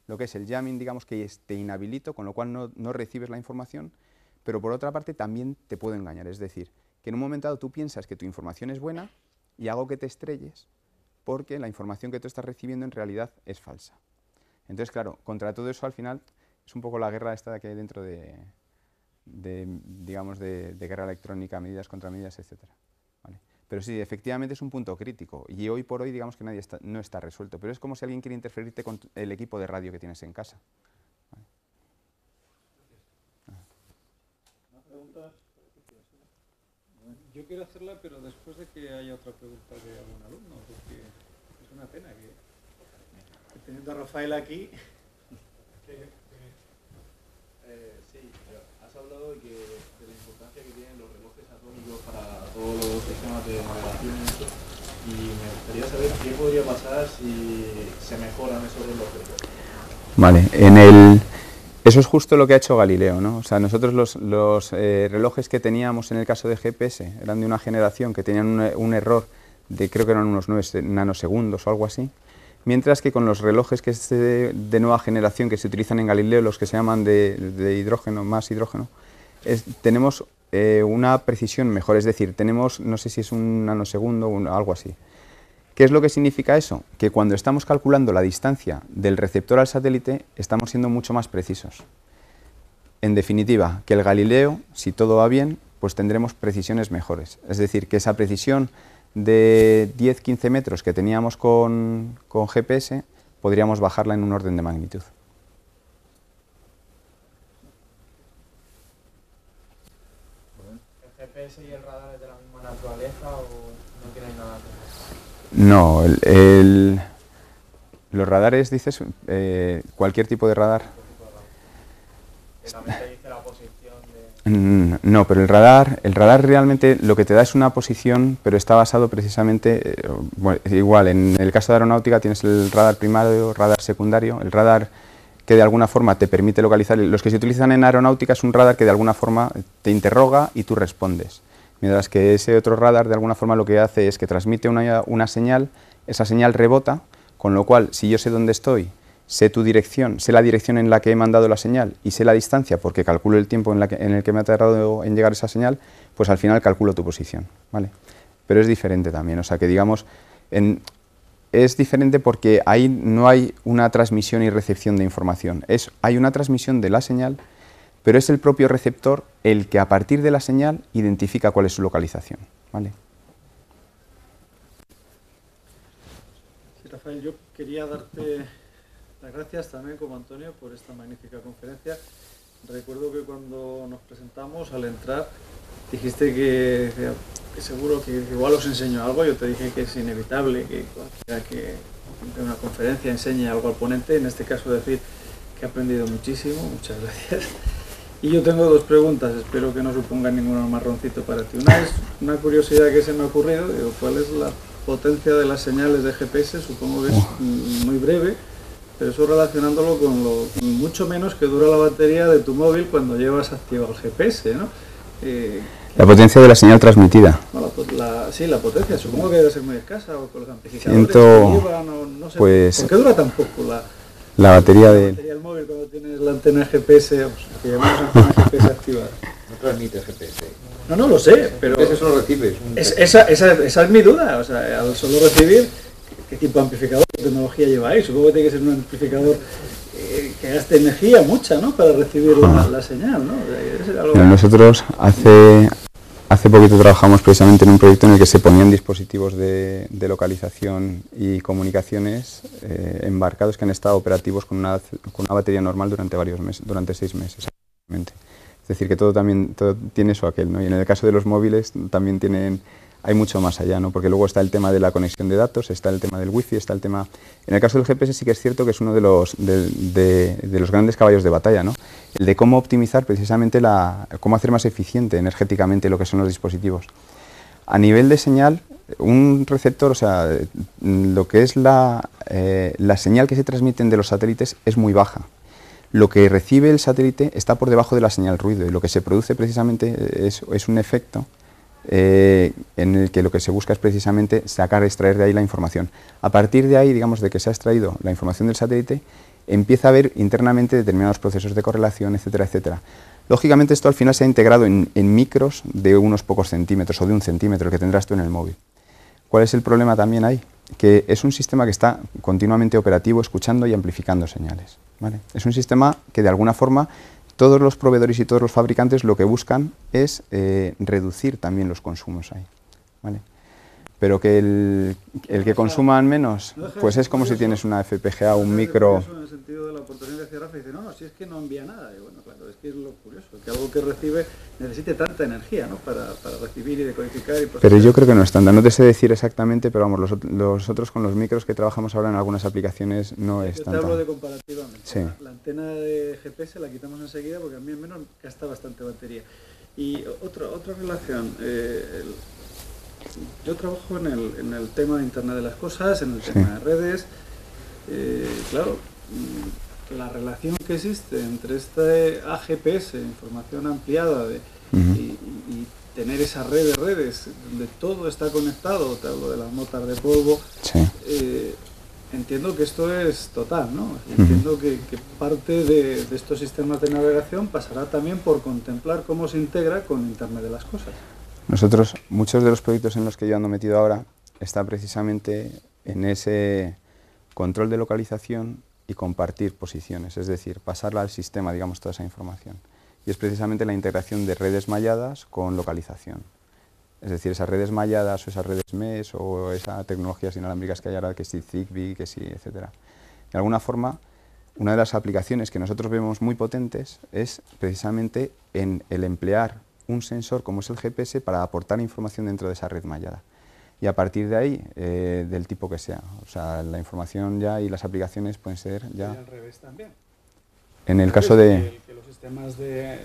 Lo que es el jamming, digamos que te inhabilito, con lo cual no recibes la información, pero por otra parte también te puedo engañar, es decir, que en un momento dado tú piensas que tu información es buena y hago que te estrelles porque la información que tú estás recibiendo en realidad es falsa. Entonces, claro, contra todo eso al final es un poco la guerra esta que hay dentro digamos, de guerra electrónica, medidas contra medidas, etcétera. ¿Vale? Pero sí, efectivamente es un punto crítico y hoy por hoy digamos que no está resuelto, pero es como si alguien quiere interferirte con el equipo de radio que tienes en casa. ¿Vale? Yo quiero hacerla, pero después de que haya otra pregunta de algún alumno, porque es una pena que teniendo a Rafael aquí... Sí, has hablado de la importancia que tienen los relojes atómicos para todos los sistemas de navegación y me gustaría saber qué podría pasar si se mejoran esos relojes. Vale, eso es justo lo que ha hecho Galileo, ¿no? O sea, nosotros los relojes que teníamos en el caso de GPS eran de una generación que tenían un error de creo que eran unos 9 nanosegundos o algo así, mientras que con los relojes que es de nueva generación que se utilizan en Galileo, los que se llaman de hidrógeno, más hidrógeno, tenemos una precisión mejor, es decir, tenemos, no sé si es un nanosegundo o algo así. ¿Qué es lo que significa eso? Que cuando estamos calculando la distancia del receptor al satélite, estamos siendo mucho más precisos. En definitiva, que el Galileo, si todo va bien, pues tendremos precisiones mejores. Es decir, que esa precisión de 10-15 metros que teníamos con GPS, podríamos bajarla en un orden de magnitud. ¿El GPS y el radar es de la misma naturaleza o no tienen nada que ver? No, los radares, dices, cualquier tipo de radar. También te dice la posición de... No, pero el radar realmente lo que te da es una posición, pero está basado precisamente, igual, en el caso de aeronáutica tienes el radar primario, radar secundario, el radar que de alguna forma te permite localizar, los que se utilizan en aeronáutica es un radar que de alguna forma te interroga y tú respondes. Mientras que ese otro radar de alguna forma lo que hace es que transmite una señal, esa señal rebota, con lo cual si yo sé dónde estoy, sé tu dirección, sé la dirección en la que he mandado la señal y sé la distancia porque calculo el tiempo en el que me ha tardado en llegar esa señal, pues al final calculo tu posición, ¿vale? Pero es diferente también, o sea que digamos, es diferente porque ahí no hay una transmisión y recepción de información, hay una transmisión de la señal, pero es el propio receptor el que a partir de la señal identifica cuál es su localización, ¿vale? Sí, Rafael, yo quería darte las gracias también, como Antonio, por esta magnífica conferencia. Recuerdo que cuando nos presentamos, al entrar, dijiste que seguro que igual os enseño algo. Yo te dije que es inevitable que cualquiera que de una conferencia enseñe algo al ponente, en este caso decir que he aprendido muchísimo, muchas gracias. Y yo tengo dos preguntas, espero que no supongan ningún marroncito para ti. Una es una curiosidad que se me ha ocurrido, digo, ¿cuál es la potencia de las señales de GPS? Supongo que es muy breve, pero eso relacionándolo con lo mucho menos que dura la batería de tu móvil cuando llevas activado el GPS, ¿no? La potencia de la señal transmitida. No, sí, la potencia, supongo que debe ser muy escasa, o con los amplificadores que llevan, o no sé, pues, ¿por qué dura tan poco la batería del móvil cuando tienes la antena GPS, que llamamos antena GPS activada? No transmite GPS. No lo sé, pero GPS solo recibes. Esa es mi duda, o sea, al solo recibir, ¿qué tipo de amplificador, qué tecnología lleváis? Supongo que tiene que ser un amplificador que gaste energía mucha, ¿no?, para recibir la señal, ¿no? Pero nosotros hace poquito trabajamos precisamente en un proyecto en el que se ponían dispositivos de localización y comunicaciones embarcados que han estado operativos con una batería normal durante varios meses, durante 6 meses. Es decir, que todo tiene eso aquel, ¿no? Y en el caso de los móviles también hay mucho más allá, ¿no? Porque luego está el tema de la conexión de datos, está el tema del wifi, está el tema... En el caso del GPS sí que es cierto que es uno de los grandes caballos de batalla, ¿no? El de cómo optimizar precisamente cómo hacer más eficiente energéticamente lo que son los dispositivos. A nivel de señal, un receptor, o sea, lo que es la señal que se transmiten de los satélites es muy baja. Lo que recibe el satélite está por debajo de la señal ruido y lo que se produce precisamente es un efecto en el que lo que se busca es precisamente extraer de ahí la información. A partir de ahí, digamos, de que se ha extraído la información del satélite, empieza a haber internamente determinados procesos de correlación, etcétera, etcétera. Lógicamente esto al final se ha integrado en micros de unos pocos centímetros o de 1 centímetro que tendrás tú en el móvil. ¿Cuál es el problema también ahí? Que es un sistema que está continuamente operativo, escuchando y amplificando señales, ¿vale? Es un sistema que de alguna forma todos los proveedores y todos los fabricantes lo que buscan es reducir también los consumos ahí, ¿vale? Pero que el que consuman menos, pues es como si tienes una FPGA o un micro... En el sentido de la oportunidad de decía Rafa, dice, no, si es que no envía nada. Y bueno, claro, es que es lo curioso, que algo que recibe necesite tanta energía, ¿no?, para recibir y decodificar y procesar. Pero yo creo que no es tanta, no te sé decir exactamente, pero vamos, nosotros con los micros que trabajamos ahora en algunas aplicaciones no es tanta. Yo te hablo de comparativamente. Sí. La antena de GPS la quitamos enseguida porque a mí al menos gasta bastante batería. Y otra relación, yo trabajo en el tema de Internet de las Cosas, en el tema de redes. Claro, la relación que existe entre este AGPS, información ampliada, y tener esa red de redes donde todo está conectado, te hablo de las motas de polvo, entiendo que esto es total, ¿no? Entiendo que parte de estos sistemas de navegación pasará también por contemplar cómo se integra con Internet de las Cosas. Nosotros, muchos de los proyectos en los que yo ando metido ahora, está precisamente en ese control de localización y compartir posiciones, es decir, pasarla al sistema, digamos, toda esa información. Y es precisamente la integración de redes malladas con localización. Es decir, esas redes malladas o esas redes MES o esas tecnologías inalámbricas que hay ahora, que sí Zigbee, que sí, etcétera. De alguna forma, una de las aplicaciones que nosotros vemos muy potentes es precisamente en el emplear un sensor como es el GPS para aportar información dentro de esa red mallada. Y a partir de ahí, del tipo que sea. O sea, la información ya y las aplicaciones pueden ser ya... Y al revés también. En el caso de... Que los sistemas de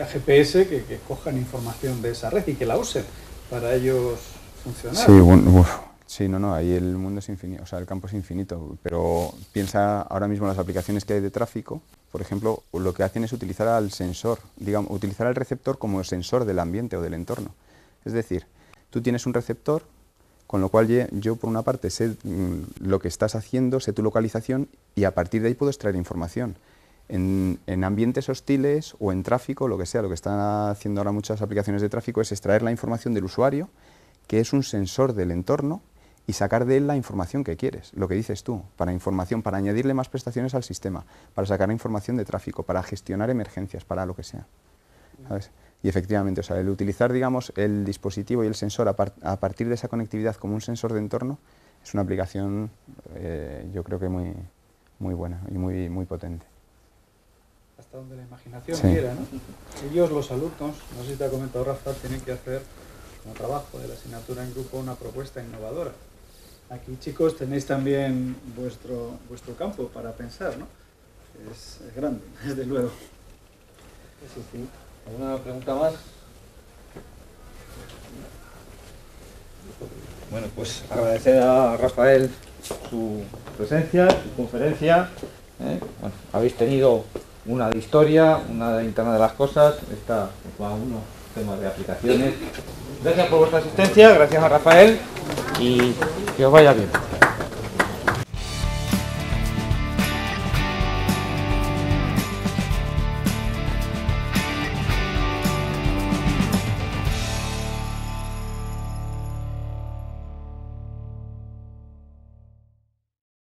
AGPS que cojan información de esa red y que la usen para ellos funcionar. Sí, bueno, sí, no, ahí el mundo es infinito, o sea, el campo es infinito, pero piensa ahora mismo las aplicaciones que hay de tráfico, por ejemplo, lo que hacen es utilizar al sensor, digamos, utilizar al receptor como sensor del ambiente o del entorno. Es decir, tú tienes un receptor, con lo cual yo por una parte sé lo que estás haciendo, sé tu localización y a partir de ahí puedo extraer información. En ambientes hostiles o en tráfico, lo que sea, lo que están haciendo ahora muchas aplicaciones de tráfico es extraer la información del usuario, que es un sensor del entorno, y sacar de él la información que quieres, lo que dices tú, para información, para añadirle más prestaciones al sistema, para sacar información de tráfico, para gestionar emergencias, para lo que sea, ¿sabes? Y efectivamente, o sea, el utilizar, digamos, el dispositivo y el sensor a partir de esa conectividad como un sensor de entorno es una aplicación, yo creo que muy buena y muy potente. Hasta donde la imaginación quiera, ¿no? Ellos, los alumnos, no sé si te ha comentado Rafa, tienen que hacer como trabajo de la asignatura en grupo una propuesta innovadora. Aquí, chicos, tenéis también vuestro campo para pensar, ¿no? es grande, desde luego. Sí, sí. ¿Alguna pregunta más? Bueno, pues agradecer a Rafael su presencia, su conferencia. Bueno, habéis tenido una de historia, una de Internet de las Cosas, esta para unos temas de aplicaciones. Gracias por vuestra asistencia, gracias a Rafael y que os vaya bien.